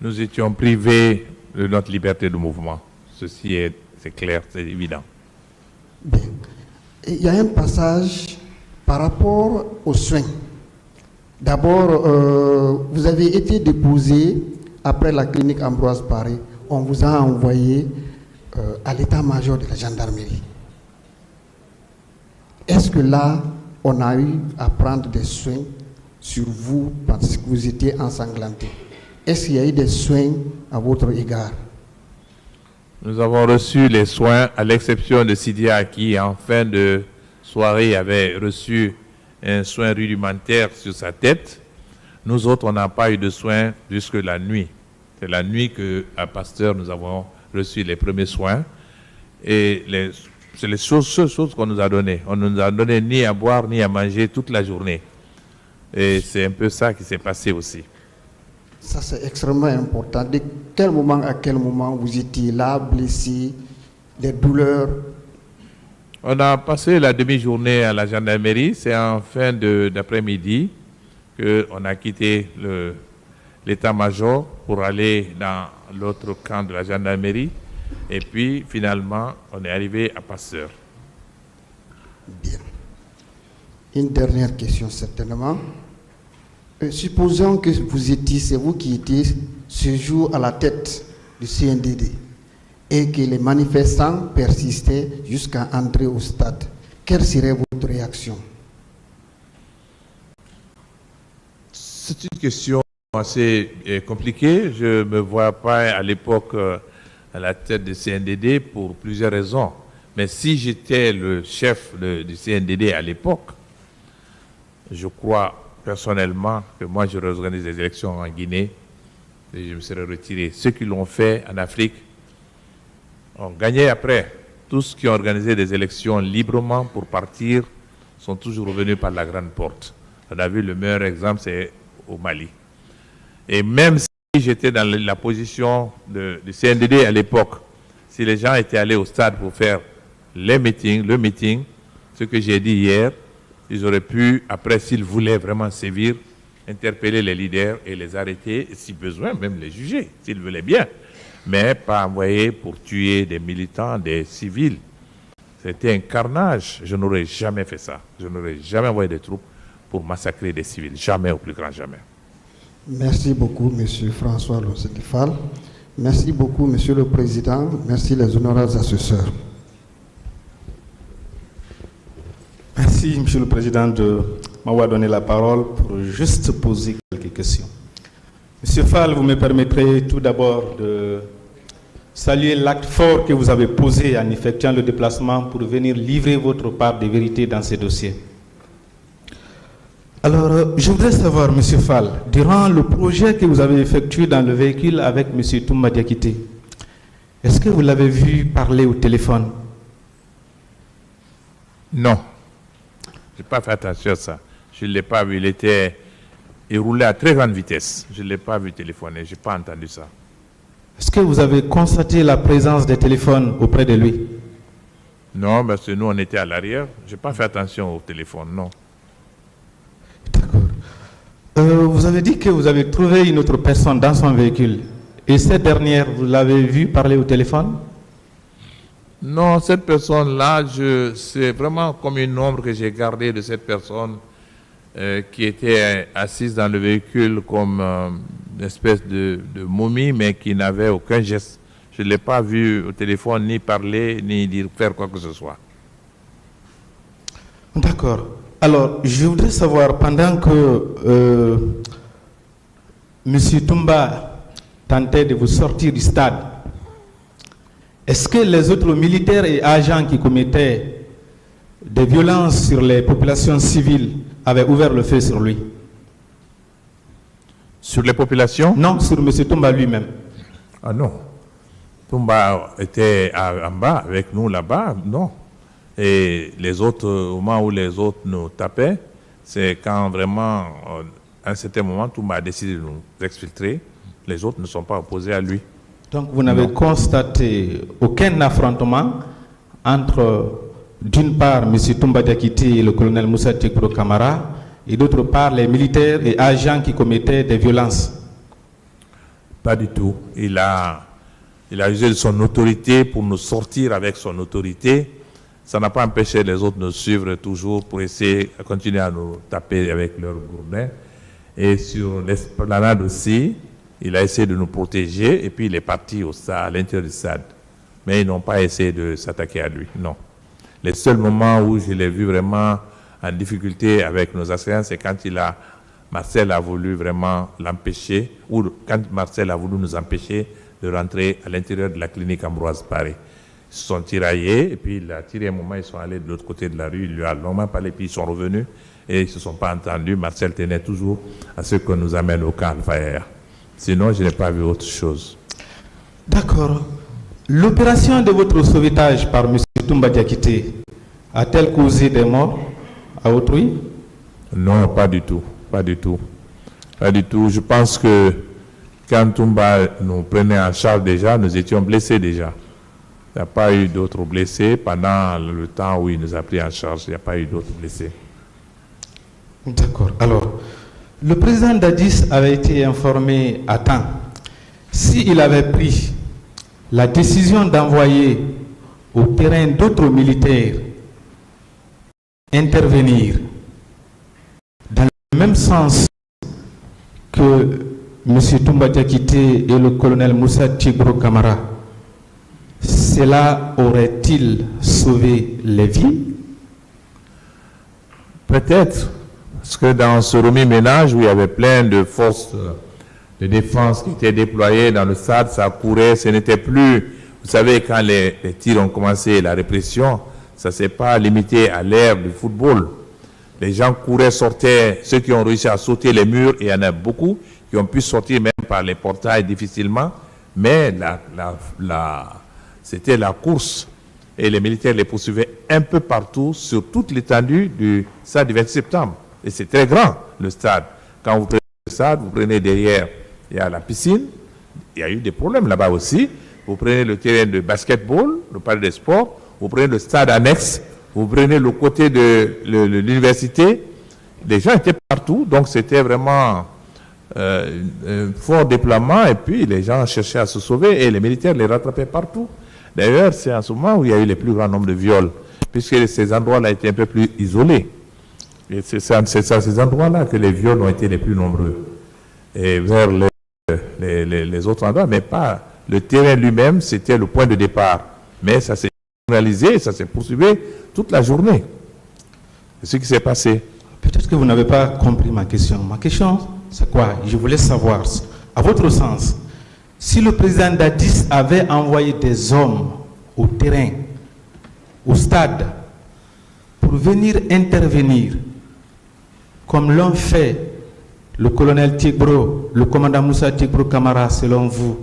Nous étions privés de notre liberté de mouvement. Ceci c'est clair, c'est évident. Bien. Et il y a un passage par rapport aux soins. D'abord, vous avez été déposé après la clinique Ambroise Paré. On vous a envoyé à l'état-major de la gendarmerie. Est-ce que là, on a eu à prendre des soins sur vous parce que vous étiez ensanglanté? Est-ce qu'il y a eu des soins à votre égard? Nous avons reçu les soins, à l'exception de Sidia qui, en fin de soirée, avait reçu un soin rudimentaire sur sa tête. Nous autres, on n'a pas eu de soins jusque la nuit. C'est la nuit qu'à Pasteur, nous avons reçu les premiers soins. Et c'est les seules choses qu'on nous a données. On ne nous a donné ni à boire, ni à manger toute la journée. Et c'est un peu ça qui s'est passé aussi. Ça, c'est extrêmement important. De quel moment à quel moment vous étiez là, blessé, des douleurs? On a passé la demi-journée à la gendarmerie. C'est en fin d'après-midi qu'on a quitté l'état-major pour aller dans l'autre camp de la gendarmerie. Et puis, finalement, on est arrivé à Pasteur. Bien. Une dernière question, certainement. Supposons que c'est vous qui étiez ce jour à la tête du CNDD et que les manifestants persistaient jusqu'à entrer au stade. Quelle serait votre réaction? C'est une question assez compliquée. Je ne me vois pas à l'époque à la tête du CNDD pour plusieurs raisons. Mais si j'étais le chef du CNDD à l'époque, je crois personnellement que moi j'aurais organisé des élections en Guinée et je me serais retiré. Ceux qui l'ont fait en Afrique ont gagné après. Tous ceux qui ont organisé des élections librement pour partir sont toujours revenus par la grande porte. On a vu le meilleur exemple, c'est au Mali. Et même si j'étais dans la position du CNDD à l'époque, si les gens étaient allés au stade pour faire le meeting, ce que j'ai dit hier, ils auraient pu, après, s'ils voulaient vraiment sévir, interpeller les leaders et les arrêter, et si besoin, même les juger, s'ils voulaient bien. Mais pas envoyer pour tuer des militants, des civils. C'était un carnage. Je n'aurais jamais fait ça. Je n'aurais jamais envoyé des troupes pour massacrer des civils. Jamais, au plus grand jamais. Merci beaucoup, M. François Lonseki Fall. Merci beaucoup, M. le Président. Merci les honorables assesseurs. Merci, M. le Président, de m'avoir donné la parole pour juste poser quelques questions. M. Fall, vous me permettrez tout d'abord de saluer l'acte fort que vous avez posé en effectuant le déplacement pour venir livrer votre part de vérité dans ces dossiers. Alors, je voudrais savoir, M. Fall, durant le projet que vous avez effectué dans le véhicule avec M. Toumba Diakité, est-ce que vous l'avez vu parler au téléphone? Non. Je n'ai pas fait attention à ça. Je ne l'ai pas vu. Il roulait à très grande vitesse. Je ne l'ai pas vu téléphoner. Je n'ai pas entendu ça. Est-ce que vous avez constaté la présence des téléphones auprès de lui? Non, parce que nous, on était à l'arrière. Je n'ai pas fait attention au téléphone, non. D'accord. Vous avez dit que vous avez trouvé une autre personne dans son véhicule. Et cette dernière, vous l'avez vue parler au téléphone? Non, cette personne-là, c'est vraiment comme une ombre que j'ai gardée de cette personne qui était assise dans le véhicule comme une espèce de momie, mais qui n'avait aucun geste. Je ne l'ai pas vu au téléphone, ni parler, ni dire faire quoi que ce soit. D'accord. Alors, je voudrais savoir, pendant que M. Toumba tentait de vous sortir du stade, est-ce que les autres militaires et agents qui commettaient des violences sur les populations civiles avaient ouvert le feu sur lui? Sur les populations? Non, sur M. Toumba lui-même. Ah non. Toumba était en bas, avec nous là-bas, non. Et les autres, au moment où les autres nous tapaient, c'est quand vraiment, à un certain moment, Toumba a décidé de nous exfiltrer. Les autres ne sont pas opposés à lui. Donc vous n'avez constaté aucun affrontement entre, d'une part, M. Toumba Diakité et le colonel Moussa Tekro Kamara, et d'autre part, les militaires et agents qui commettaient des violences? Pas du tout. Il a usé de son autorité pour nous sortir avec son autorité. Ça n'a pas empêché les autres de nous suivre toujours pour essayer de continuer à nous taper avec leurs gourdins. Et sur l'esplanade aussi, il a essayé de nous protéger et puis il est parti à l'intérieur du stade. Mais ils n'ont pas essayé de s'attaquer à lui, non. Les seuls moments où je l'ai vu vraiment en difficulté avec nos assaillants, c'est quand Marcel a voulu vraiment l'empêcher, ou quand Marcel a voulu nous empêcher de rentrer à l'intérieur de la clinique Ambroise Paré. Ils se sont tiraillés, et puis il a tiré un moment, ils sont allés de l'autre côté de la rue, il lui a longuement parlé, puis ils sont revenus, et ils ne se sont pas entendus. Marcel tenait toujours à ce qu'on nous amène au camp Al-Fayher. Sinon, je n'ai pas vu autre chose. D'accord. L'opération de votre sauvetage par M. Toumba Diakité a-t-elle causé des morts à autrui? Non, pas du tout. Pas du tout. Pas du tout. Je pense que quand Toumba nous prenait en charge déjà, nous étions blessés déjà. Il n'y a pas eu d'autres blessés pendant le temps où il nous a pris en charge. Il n'y a pas eu d'autres blessés. D'accord. Alors, le président Dadis avait été informé à temps. S'il avait pris la décision d'envoyer au terrain d'autres militaires intervenir dans le même sens que M. Toumba Diakité et le colonel Moussa Tchibro Kamara, cela aurait-il sauvé les vies? Peut-être, parce que dans ce remis-ménage où il y avait plein de forces de défense qui étaient déployées dans le stade, ça courait, ce n'était plus, vous savez, quand les tirs ont commencé, la répression, ça ne s'est pas limité à l'ère du football. Les gens couraient, sortaient, ceux qui ont réussi à sauter les murs, et il y en a beaucoup qui ont pu sortir même par les portails difficilement, mais c'était la course. Et les militaires les poursuivaient un peu partout, sur toute l'étendue du stade du 26 septembre. Et c'est très grand, le stade. Quand vous prenez le stade, vous prenez derrière, il y a la piscine, il y a eu des problèmes là-bas aussi. Vous prenez le terrain de basketball, le palais des sports, vous prenez le stade annexe, vous prenez le côté de l'université. Les gens étaient partout, donc c'était vraiment un fort déploiement, et puis les gens cherchaient à se sauver, et les militaires les rattrapaient partout. D'ailleurs, c'est en ce moment où il y a eu le plus grand nombre de viols, puisque ces endroits-là étaient un peu plus isolés. Et c'est à ces endroits-là que les viols ont été les plus nombreux. Et vers les autres endroits, mais pas le terrain lui-même, c'était le point de départ. Mais ça s'est réalisé, ça s'est poursuivi toute la journée. C'est ce qui s'est passé. Peut-être que vous n'avez pas compris ma question. Ma question, c'est quoi? Je voulais savoir, à votre sens, si le président Dadis avait envoyé des hommes au terrain, au stade, pour venir intervenir, comme l'ont fait le colonel Tchibro, le commandant Moussa Tchibro Kamara, selon vous,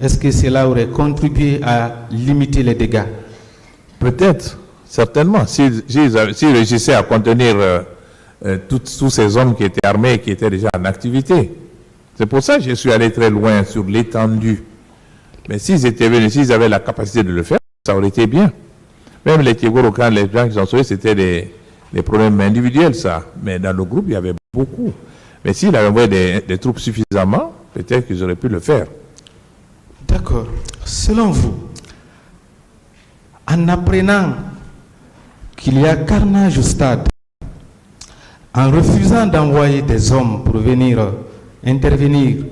est-ce que cela aurait contribué à limiter les dégâts? Peut-être, certainement. S'ils réussissaient à contenir tous ces hommes qui étaient armés et qui étaient déjà en activité. C'est pour ça que je suis allé très loin sur l'étendue. Mais s'ils étaient venus, s'ils avaient la capacité de le faire, ça aurait été bien. Même les Tchiboro, quand les gens qui sont sauvés, c'était des problèmes individuels, ça. Mais dans le groupe, il y avait beaucoup. Mais s'il avait envoyé des troupes suffisamment, peut-être qu'ils auraient pu le faire. D'accord. Selon vous, en apprenant qu'il y a carnage au stade, en refusant d'envoyer des hommes pour venir intervenir,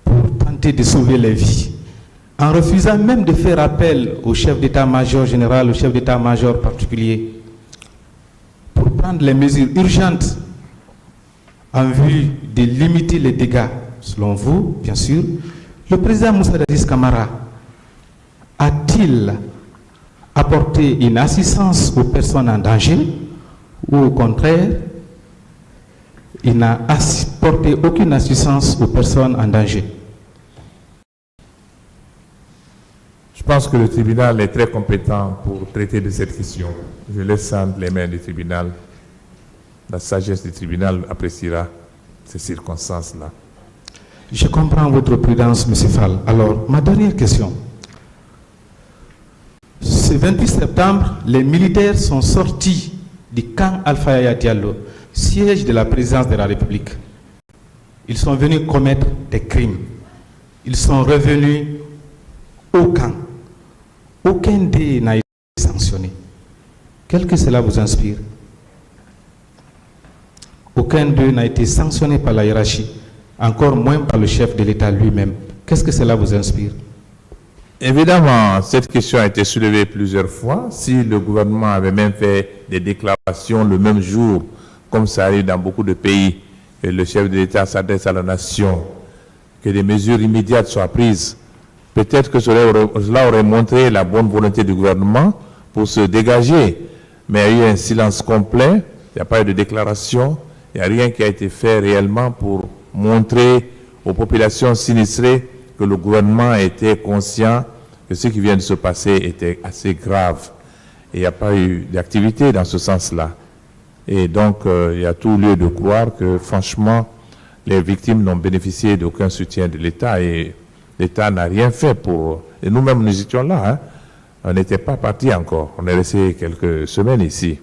pour tenter de sauver les vies, en refusant même de faire appel au chef d'état-major général, au chef d'état-major particulier, pour prendre les mesures urgentes en vue de limiter les dégâts, selon vous, bien sûr, le président Moussa Dadis Kamara a-t-il apporté une assistance aux personnes en danger, ou au contraire, il n'a apporté aucune assistance aux personnes en danger? Je pense que le tribunal est très compétent pour traiter de cette question. Je laisse entre les mains du tribunal. La sagesse du tribunal appréciera ces circonstances-là. Je comprends votre prudence, M. Fall. Alors, ma dernière question. Ce 28 septembre, les militaires sont sortis du camp Alpha Diallo, siège de la présidence de la République. Ils sont venus commettre des crimes. Ils sont revenus au camp. Aucun d'eux n'a été sanctionné. Qu'est-ce que cela vous inspire? Aucun d'eux n'a été sanctionné par la hiérarchie, encore moins par le chef de l'État lui-même. Qu'est-ce que cela vous inspire? Évidemment, cette question a été soulevée plusieurs fois. Si le gouvernement avait même fait des déclarations le même jour, comme ça arrive dans beaucoup de pays, que le chef de l'État s'adresse à la nation, que des mesures immédiates soient prises peut-être que cela aurait montré la bonne volonté du gouvernement pour se dégager. Mais il y a eu un silence complet, il n'y a pas eu de déclaration, il n'y a rien qui a été fait réellement pour montrer aux populations sinistrées que le gouvernement était conscient que ce qui vient de se passer était assez grave. Et il n'y a pas eu d'activité dans ce sens-là. Et donc, il y a tout lieu de croire que, franchement, les victimes n'ont bénéficié d'aucun soutien de l'État et l'État n'a rien fait pour... Et nous-mêmes, nous étions là, hein. On n'était pas partis encore. On est resté quelques semaines ici.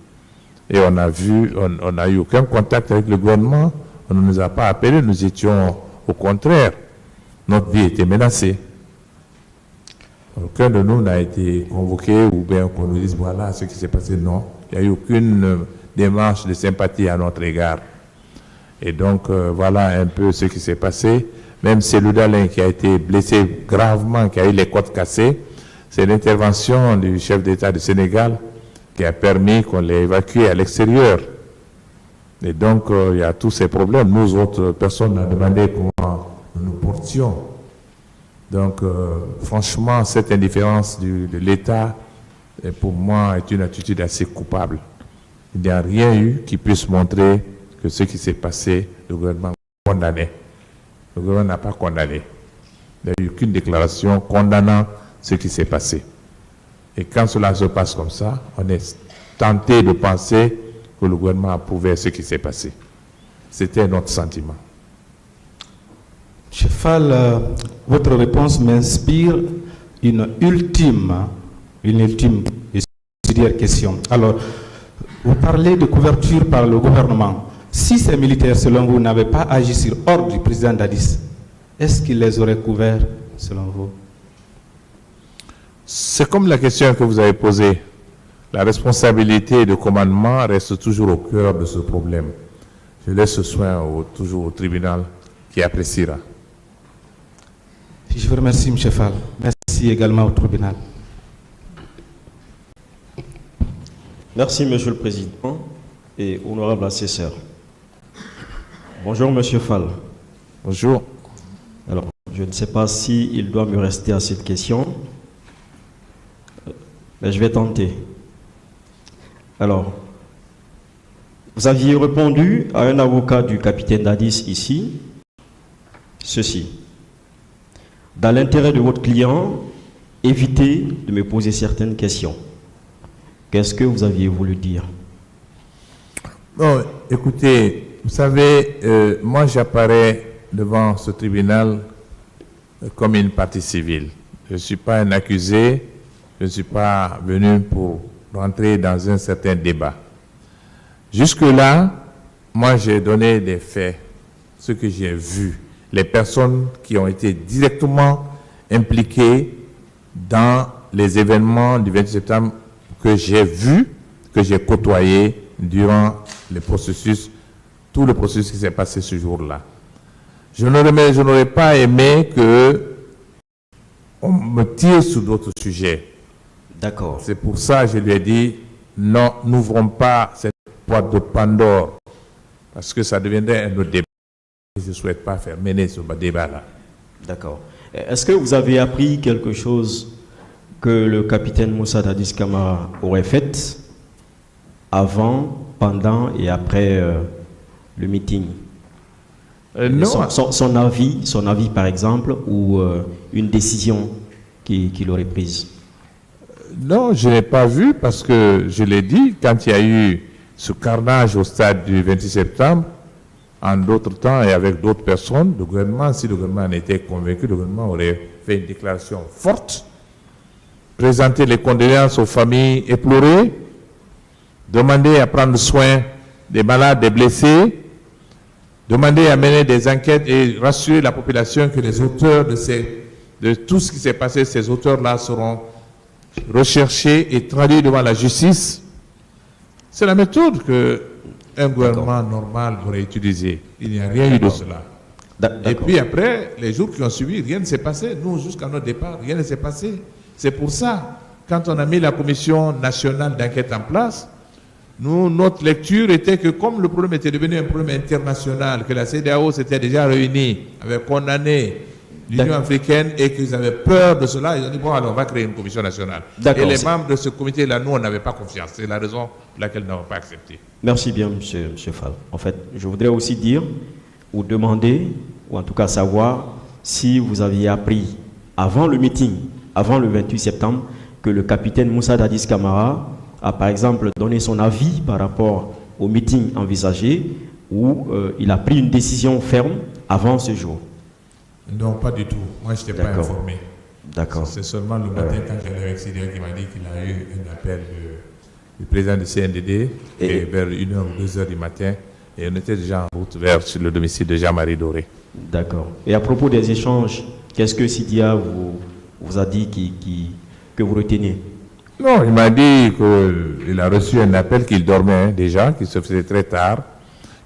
Et on n'a eu aucun contact avec le gouvernement. On ne nous a pas appelés. Nous étions, au contraire, notre vie était menacée. Aucun de nous n'a été convoqué ou bien qu'on nous dise voilà ce qui s'est passé. Non, il n'y a eu aucune démarche de sympathie à notre égard. Et donc, voilà un peu ce qui s'est passé. Même Cellou Dalein qui a été blessé gravement, qui a eu les côtes cassées, c'est l'intervention du chef d'État du Sénégal qui a permis qu'on l'ait évacué à l'extérieur. Et donc, il y a tous ces problèmes. Nous autres, personne n'a demandé comment nous nous portions. Donc, franchement, cette indifférence de l'État, pour moi, est une attitude assez coupable. Il n'y a rien eu qui puisse montrer que ce qui s'est passé, le gouvernement a condamné. Le gouvernement n'a pas condamné. Il n'y a eu aucune déclaration condamnant ce qui s'est passé. Et quand cela se passe comme ça, on est tenté de penser que le gouvernement a prouvé ce qui s'est passé. C'était notre sentiment. Monsieur Fall, votre réponse m'inspire une ultime et subsidiaire question. Alors, vous parlez de couverture par le gouvernement. Si ces militaires, selon vous, n'avaient pas agi sur ordre du président Dadis, est-ce qu'ils les auraient couverts, selon vous? C'est comme la question que vous avez posée. La responsabilité de commandement reste toujours au cœur de ce problème. Je laisse ce soin toujours au tribunal qui appréciera. Je vous remercie, M. Fall. Merci également au tribunal. Merci, Monsieur le Président et honorable assesseur. Bonjour, Monsieur Fall. Bonjour. Alors, je ne sais pas s'il doit me rester à cette question, mais je vais tenter. Alors, vous aviez répondu à un avocat du capitaine Dadis ici, ceci. Dans l'intérêt de votre client, évitez de me poser certaines questions. Qu'est-ce que vous aviez voulu dire? Bon, écoutez, vous savez, moi j'apparais devant ce tribunal comme une partie civile. Je ne suis pas un accusé, je ne suis pas venu pour rentrer dans un certain débat. Jusque-là, moi j'ai donné des faits, ce que j'ai vu, les personnes qui ont été directement impliquées dans les événements du 28 septembre que j'ai vus, que j'ai côtoyés durant le processus, tout le processus qui s'est passé ce jour-là. Je n'aurais pas aimé qu'on me tire sur d'autres sujets. D'accord. C'est pour ça que je lui ai dit, non, n'ouvrons pas cette boîte de Pandore, parce que ça deviendrait un autre débat. Je ne souhaite pas faire mener ce débat-là. D'accord. Est-ce que vous avez appris quelque chose que le capitaine Moussa Dadis Camara aurait fait avant, pendant et après le meeting? Non. Son avis par exemple, ou une décision qu'il aurait prise? Non, je n'ai pas vu parce que je l'ai dit, quand il y a eu ce carnage au stade du 26 septembre, en d'autres temps et avec d'autres personnes, le gouvernement, si le gouvernement en était convaincu, le gouvernement aurait fait une déclaration forte, présenter les condoléances aux familles éplorées, demander à prendre soin des malades, des blessés, demander à mener des enquêtes et rassurer la population que les auteurs de tout ce qui s'est passé, ces auteurs-là seront recherchés et traduits devant la justice. C'est la méthode qu'un gouvernement normal aurait utilisée. Il n'y a rien eu de cela. Et puis après, les jours qui ont suivi, rien ne s'est passé. Nous, jusqu'à notre départ, rien ne s'est passé. C'est pour ça, quand on a mis la commission nationale d'enquête en place, notre lecture était que comme le problème était devenu un problème international, que la CEDEAO s'était déjà réunie, avait condamné l'Union africaine et qu'ils avaient peur de cela. Ils ont dit, bon, alors on va créer une commission nationale. Et les membres de ce comité-là, nous, on n'avait pas confiance. C'est la raison pour laquelle nous n'avons pas accepté. Merci bien, monsieur Fall. En fait, je voudrais aussi dire ou demander, ou en tout cas savoir, si vous aviez appris avant le meeting, avant le 28 septembre, que le capitaine Moussa Dadis Camara a par exemple donné son avis par rapport au meeting envisagé, où il a pris une décision ferme avant ce jour. Non, pas du tout. Moi, je n'étais pas informé. D'accord. C'est seulement le matin, quand j'allais avec Sidéa, qui m'a dit qu'il a eu un appel du président du CNDD, et vers 1h ou 2h du matin, et on était déjà en route vers le domicile de Jean-Marie Doré. D'accord. Et à propos des échanges, qu'est-ce que Sidia vous a dit que vous retenez? Non, il m'a dit qu'il a reçu un appel, qu'il dormait déjà, qu'il se faisait très tard,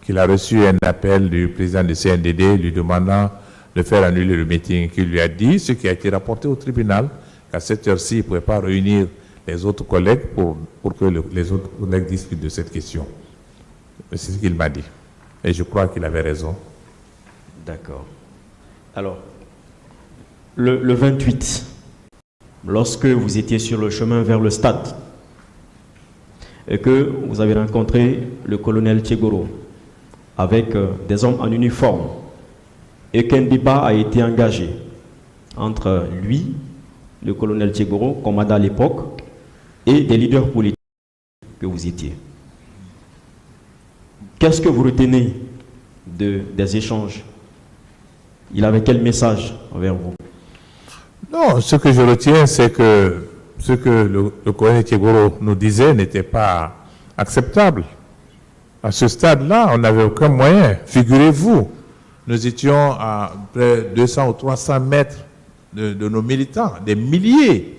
qu'il a reçu un appel du président du CNDD lui demandant de faire annuler le meeting, qu'il lui a dit, ce qui a été rapporté au tribunal, qu'à cette heure-ci, il ne pouvait pas réunir les autres collègues pour que les autres collègues discutent de cette question. C'est ce qu'il m'a dit. Et je crois qu'il avait raison. D'accord. Alors, le 28, lorsque vous étiez sur le chemin vers le stade, et que vous avez rencontré le colonel Tchegoro avec des hommes en uniforme, et qu'un débat a été engagé entre lui, le colonel Tchegoro, commandant à l'époque, et des leaders politiques que vous étiez. Qu'est-ce que vous retenez des échanges? Il avait quel message envers vous? Non, ce que je retiens, c'est que ce que le colonel Tchegoro nous disait n'était pas acceptable. À ce stade-là, on n'avait aucun moyen. Figurez-vous, nous étions à près de 200 ou 300 mètres de nos militants, des milliers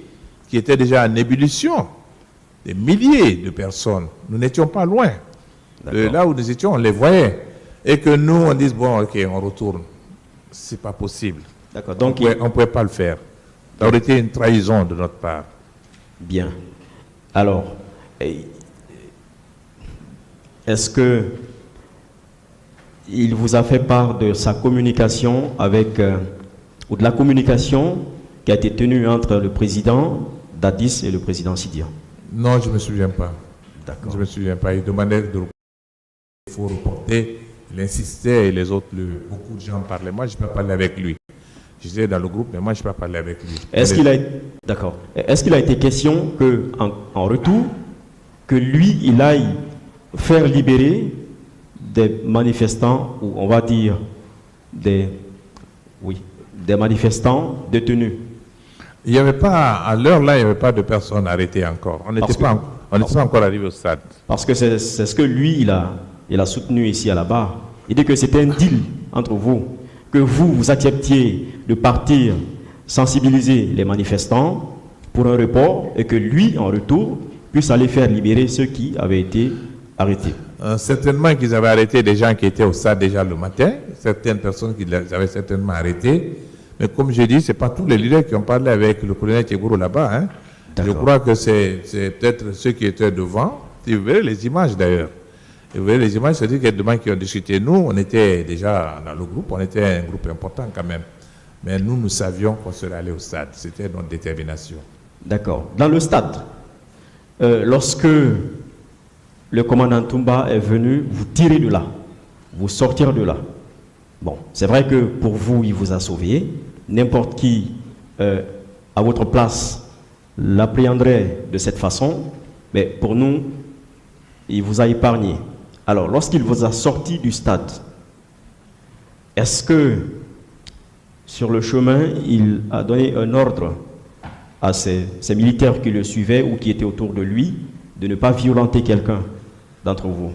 qui étaient déjà en ébullition, des milliers de personnes. Nous n'étions pas loin. De là où nous étions, on les voyait. Et que nous, on dise, bon, ok, on retourne. C'est pas possible. D'accord. Donc, on ne pouvait pas le faire. Ça aurait été une trahison de notre part. Bien. Alors, est-ce que il vous a fait part de sa communication avec, ou de la communication qui a été tenue entre le président Dadis et le président Sidia? Non, je ne me souviens pas. D'accord. Je ne me souviens pas. Il demandait de il faut reporter. Il insistait et les autres, beaucoup de gens parlaient. Moi, je ne peux pas parler avec lui. J'étais dans le groupe, mais moi, je ne peux pas parler avec lui. Est-ce qu'il a, d'accord. Est-ce qu'il a été question que, en retour, que lui, il aille faire libérer des manifestants, ou on va dire des manifestants détenus? Il n'y avait pas, à l'heure là, il n'y avait pas de personnes arrêtées encore. On n'était pas encore arrivé au stade. Parce que c'est ce que lui, il a soutenu ici à la barre. Il dit que c'était un deal entre vous, que vous acceptiez de partir sensibiliser les manifestants pour un report et que lui, en retour, puisse aller faire libérer ceux qui avaient été arrêtés. Certainement qu'ils avaient arrêté des gens qui étaient au stade déjà le matin, certaines personnes qui les avaient certainement arrêtés. Mais comme je dis, ce n'est pas tous les leaders qui ont parlé avec le colonel Tchegoro là-bas. Hein. Je crois que c'est peut-être ceux qui étaient devant. Et vous verrez les images d'ailleurs. Et vous verrez les images, c'est-à-dire qu'il y a des gens qui ont discuté. Nous, on était déjà dans le groupe, on était un groupe important quand même. Mais nous savions qu'on serait allé au stade. C'était notre détermination. D'accord. Dans le stade, lorsque le commandant Toumba est venu vous tirer de là, vous sortir de là, bon, c'est vrai que pour vous, il vous a sauvé. N'importe qui, à votre place, l'appréhenderait de cette façon, mais pour nous, il vous a épargné. Alors, lorsqu'il vous a sorti du stade, est-ce que, sur le chemin, il a donné un ordre à ces militaires qui le suivaient ou qui étaient autour de lui de ne pas violenter quelqu'un d'entre vous?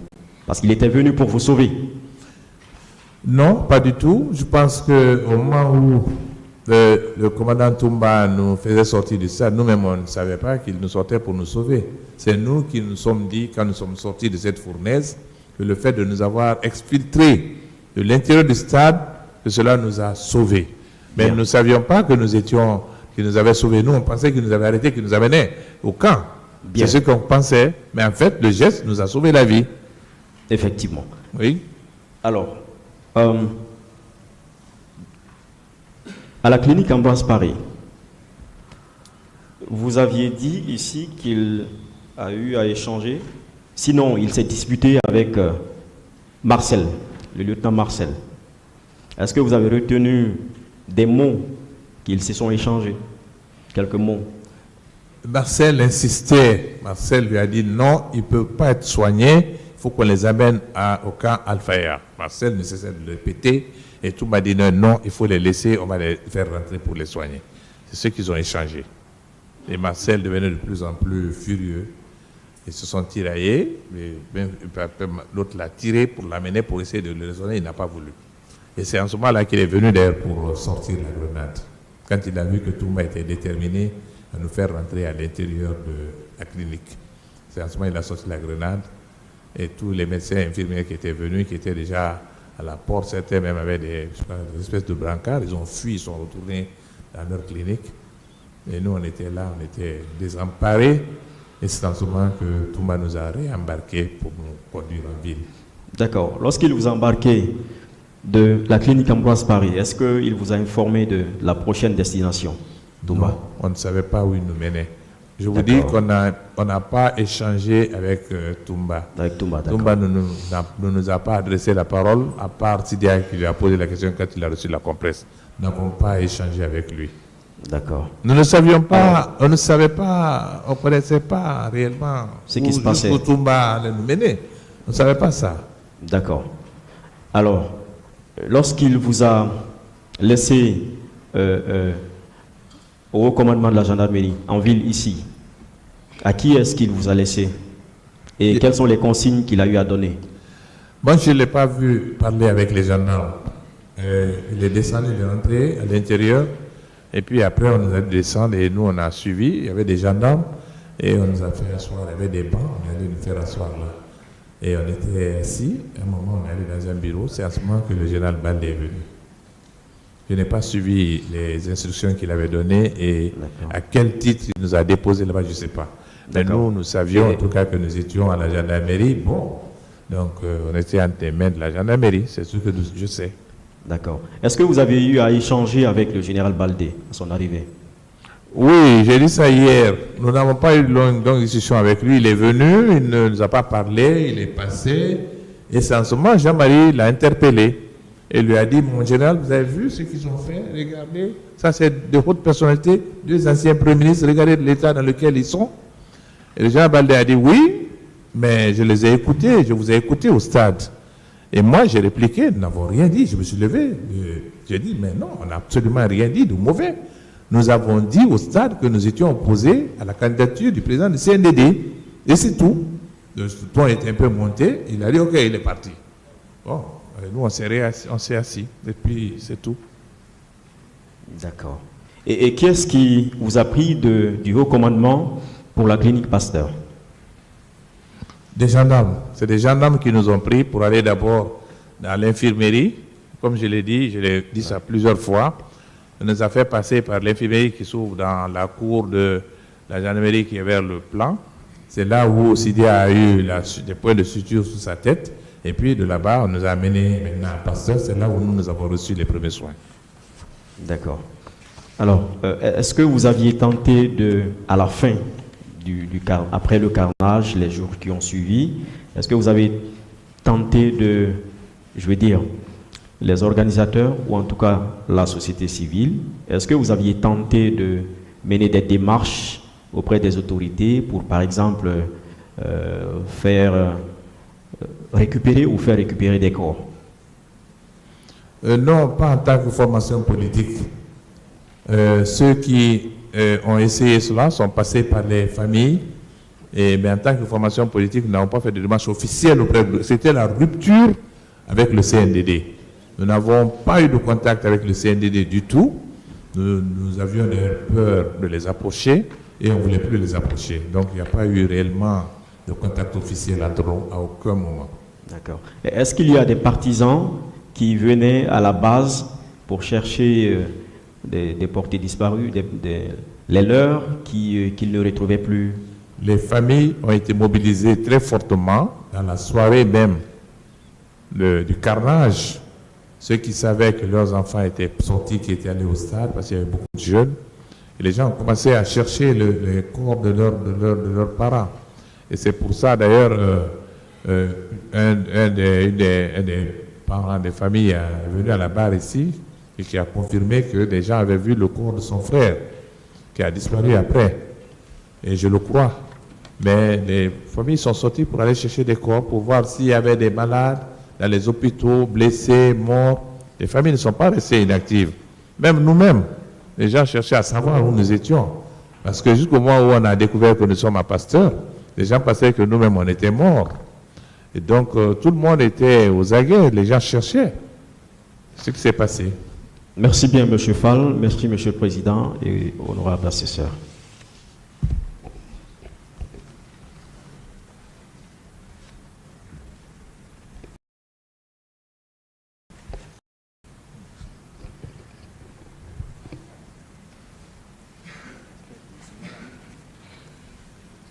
Parce qu'il était venu pour vous sauver. Non, pas du tout. Je pense qu'au moment où le commandant Toumba nous faisait sortir du stade, nous-mêmes, on ne savait pas qu'il nous sortait pour nous sauver. C'est nous qui nous sommes dit, quand nous sommes sortis de cette fournaise, que le fait de nous avoir exfiltrés de l'intérieur du stade, que cela nous a sauvés. Mais nous ne savions pas que nous étions, qu'il nous avait sauvés. Nous, on pensait qu'il nous avait arrêtés, qu'il nous amenait au camp. C'est ce qu'on pensait. Mais en fait, le geste nous a sauvé la vie. Effectivement. Oui. Alors, À la clinique Ambroise Paré, vous aviez dit ici qu'il a eu à échanger, sinon il s'est disputé avec Marcel, le lieutenant Marcel. Est-ce que vous avez retenu des mots qu'ils se sont échangés? Quelques mots. Marcel insistait. Marcel lui a dit non, il ne peut pas être soigné, il faut qu'on les amène au camp Al-Fayar. Marcel ne cessait de le répéter et tout m'a dit non, il faut les laisser, on va les faire rentrer pour les soigner. C'est ce qu'ils ont échangé. Et Marcel devenait de plus en plus furieux. Ils se sont tiraillés. L'autre l'a tiré pour l'amener pour essayer de le raisonner, il n'a pas voulu. Et c'est en ce moment-là qu'il est venu d'ailleurs pour sortir la grenade. Quand il a vu que Toumba était déterminé à nous faire rentrer à l'intérieur de la clinique. C'est en ce moment qu'il a sorti la grenade et tous les médecins et infirmiers qui étaient venus, qui étaient déjà à la porte, certains même avaient des espèces de brancards, ils ont fui, ils sont retournés dans leur clinique. Et nous, on était là, on était désemparés. Et c'est en ce moment que Toumba nous a réembarqués pour nous conduire en ville. D'accord. Lorsqu'il vous a embarqué de la clinique Ambroise Paré, est-ce qu'il vous a informé de la prochaine destination, Toumba? Non, on ne savait pas où il nous menait. Je vous dis qu'on n'a pas échangé avec Toumba. Avec Toumba, d'accord. Toumba ne nous a pas adressé la parole, à part Sidia qui lui a posé la question quand il a reçu la compresse. Nous n'avons pas échangé avec lui. D'accord. Nous ne savions pas, on ne savait pas, on ne connaissait pas réellement ce qui se passait. Où Toumba allait nous mener. On ne savait pas ça. D'accord. Alors, lorsqu'il vous a laissé au haut commandement de la gendarmerie, en ville ici, à qui est-ce qu'il vous a laissé? Et quelles sont les consignes qu'il a eu à donner? Moi, je ne l'ai pas vu parler avec les gendarmes. Il est descendu, il est rentré à l'intérieur. Et puis après, on nous a descendu et nous, on a suivi. Il y avait des gendarmes et on nous a fait asseoir. Il y avait des bancs, on allait nous faire asseoir là. Et on était assis. À un moment, on est allé dans un bureau. C'est à ce moment que le général Baldé est venu. Je n'ai pas suivi les instructions qu'il avait données et à quel titre il nous a déposé là-bas, je ne sais pas. Mais nous savions en tout cas que nous étions à la gendarmerie. Bon, donc on était entre les mains de la gendarmerie, c'est ce que je sais. D'accord. Est-ce que vous avez eu à échanger avec le général Baldé à son arrivée? Oui, j'ai dit ça hier. Nous n'avons pas eu de longue discussion avec lui. Il est venu, il ne nous a pas parlé, il est passé. Et c'est en ce moment, Jean-Marie l'a interpellé. Et lui a dit, mon général, vous avez vu ce qu'ils ont fait? Regardez, ça c'est de hautes personnalités, deux anciens premiers ministres, regardez l'état dans lequel ils sont. Et le général Baldé a dit, oui, mais je les ai écoutés, je vous ai écoutés au stade. Et moi, j'ai répliqué, nous n'avons rien dit, je me suis levé. J'ai dit, mais non, on n'a absolument rien dit de mauvais. Nous avons dit au stade que nous étions opposés à la candidature du président du CNDD. Et c'est tout. Le ton était un peu monté, il a dit, ok, il est parti. Bon. Nous, on s'est assis, et puis c'est tout. D'accord. Et qui est-ce qui vous a pris du haut commandement pour la clinique Pasteur? Des gendarmes. C'est des gendarmes qui nous ont pris pour aller d'abord dans l'infirmerie. Comme je l'ai dit ça plusieurs fois. On nous a fait passer par l'infirmerie qui s'ouvre dans la cour de la gendarmerie qui est vers le plan. C'est là où Sidia a eu des points de suture sous sa tête. Et puis de là-bas, on nous a amenés maintenant à Pasteur. C'est là où nous avons reçu les premiers soins. D'accord. Alors, est-ce que vous aviez tenté à la fin, après le carnage, les jours qui ont suivi, est-ce que vous avez tenté les organisateurs, ou en tout cas la société civile, est-ce que vous aviez tenté de mener des démarches auprès des autorités pour, par exemple, faire récupérer des corps? Non, pas en tant que formation politique. Ceux qui ont essayé cela sont passés par les familles, mais en tant que formation politique, nous n'avons pas fait de démarche officielle auprès de... C'était la rupture avec le CNDD. Nous n'avons pas eu de contact avec le CNDD du tout. Nous avions peur de les approcher et on ne voulait plus les approcher. Donc il n'y a pas eu réellement de contact officiel entre nous à aucun moment. D'accord. Est-ce qu'il y a des partisans qui venaient à la base pour chercher des portés disparus, les leurs qu'ils ne retrouvaient plus? Les familles ont été mobilisées très fortement dans la soirée même du carnage. ceux qui savaient que leurs enfants étaient sortis, qui étaient allés au stade, parce qu'il y avait beaucoup de jeunes, et les gens ont commencé à chercher les corps de leurs parents. Et c'est pour ça, d'ailleurs, un des parents des familles est venu à la barre ici et qui a confirmé que des gens avaient vu le corps de son frère, qui a disparu après. Et je le crois. Mais les familles sont sorties pour aller chercher des corps, pour voir s'il y avait des malades dans les hôpitaux, blessés, morts. Les familles ne sont pas restées inactives. Même nous-mêmes, les gens cherchaient à savoir où nous étions. Parce que jusqu'au moment où on a découvert que nous sommes à Pasteur, les gens pensaient que nous-mêmes, on était morts. Et donc, tout le monde était aux aguets, les gens cherchaient ce qui s'est passé. Merci bien, M. Fall. Merci, M. le Président et honorable assesseur.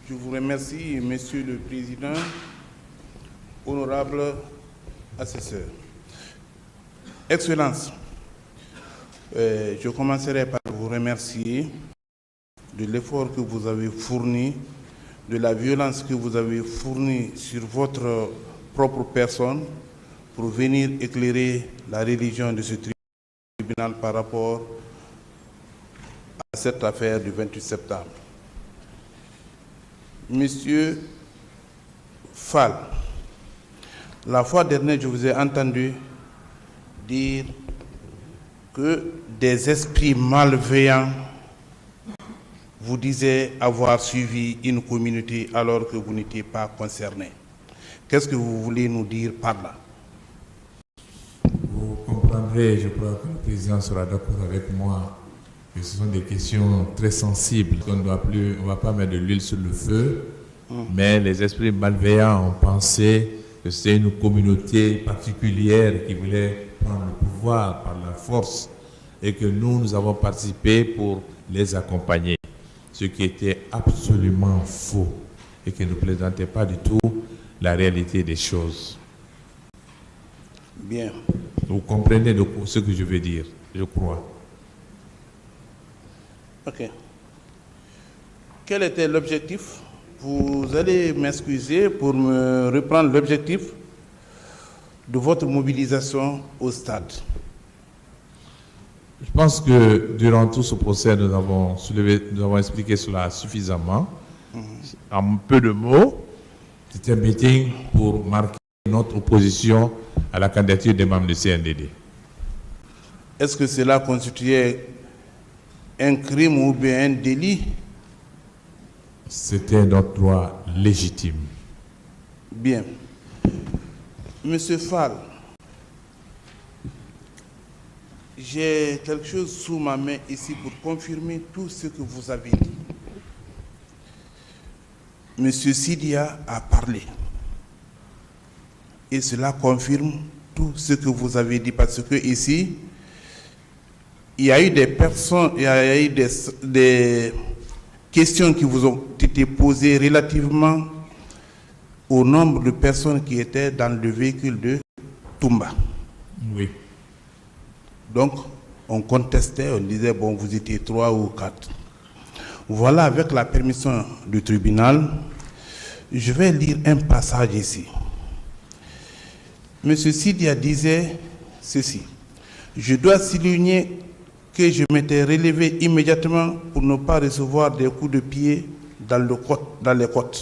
Je vous remercie, Monsieur le Président, honorable assesseur. Excellences, je commencerai par vous remercier de l'effort que vous avez fourni, de la violence que vous avez fournie sur votre propre personne pour venir éclairer la religion de ce tribunal par rapport à cette affaire du 28 septembre. Monsieur Fall, la fois dernière, je vous ai entendu dire que des esprits malveillants vous disaient avoir suivi une communauté alors que vous n'étiez pas concerné. Qu'est-ce que vous voulez nous dire par là? Vous comprendrez, je crois que le président sera d'accord avec moi, que ce sont des questions très sensibles. On ne va pas mettre de l'huile sur le feu, mais les esprits malveillants ont pensé que c'est une communauté particulière qui voulait prendre le pouvoir par la force et que nous avons participé pour les accompagner. Ce qui était absolument faux et qui ne présentait pas du tout la réalité des choses. Bien. Vous comprenez ce que je veux dire, je crois. Ok. Quel était l'objectif? Vous allez m'excuser pour me reprendre l'objectif de votre mobilisation au stade. Je pense que durant tout ce procès, nous avons expliqué cela suffisamment. En peu de mots, c'était un meeting pour marquer notre opposition à la candidature des membres du CNDD. Est-ce que cela constituait un crime ou bien un délit? C'était notre droit légitime. Bien. Monsieur Fall, j'ai quelque chose sous ma main ici pour confirmer tout ce que vous avez dit. Monsieur Sidia a parlé. Et cela confirme tout ce que vous avez dit parce que ici, il y a eu des personnes, il y a eu des questions qui vous ont été posées relativement au nombre de personnes qui étaient dans le véhicule de Toumba. Oui. Donc, on contestait, on disait, bon, vous étiez 3 ou 4. Voilà, avec la permission du tribunal, je vais lire un passage ici. Monsieur Sidia disait ceci. Je dois souligner que je m'étais relevé immédiatement pour ne pas recevoir des coups de pied dans les côtes.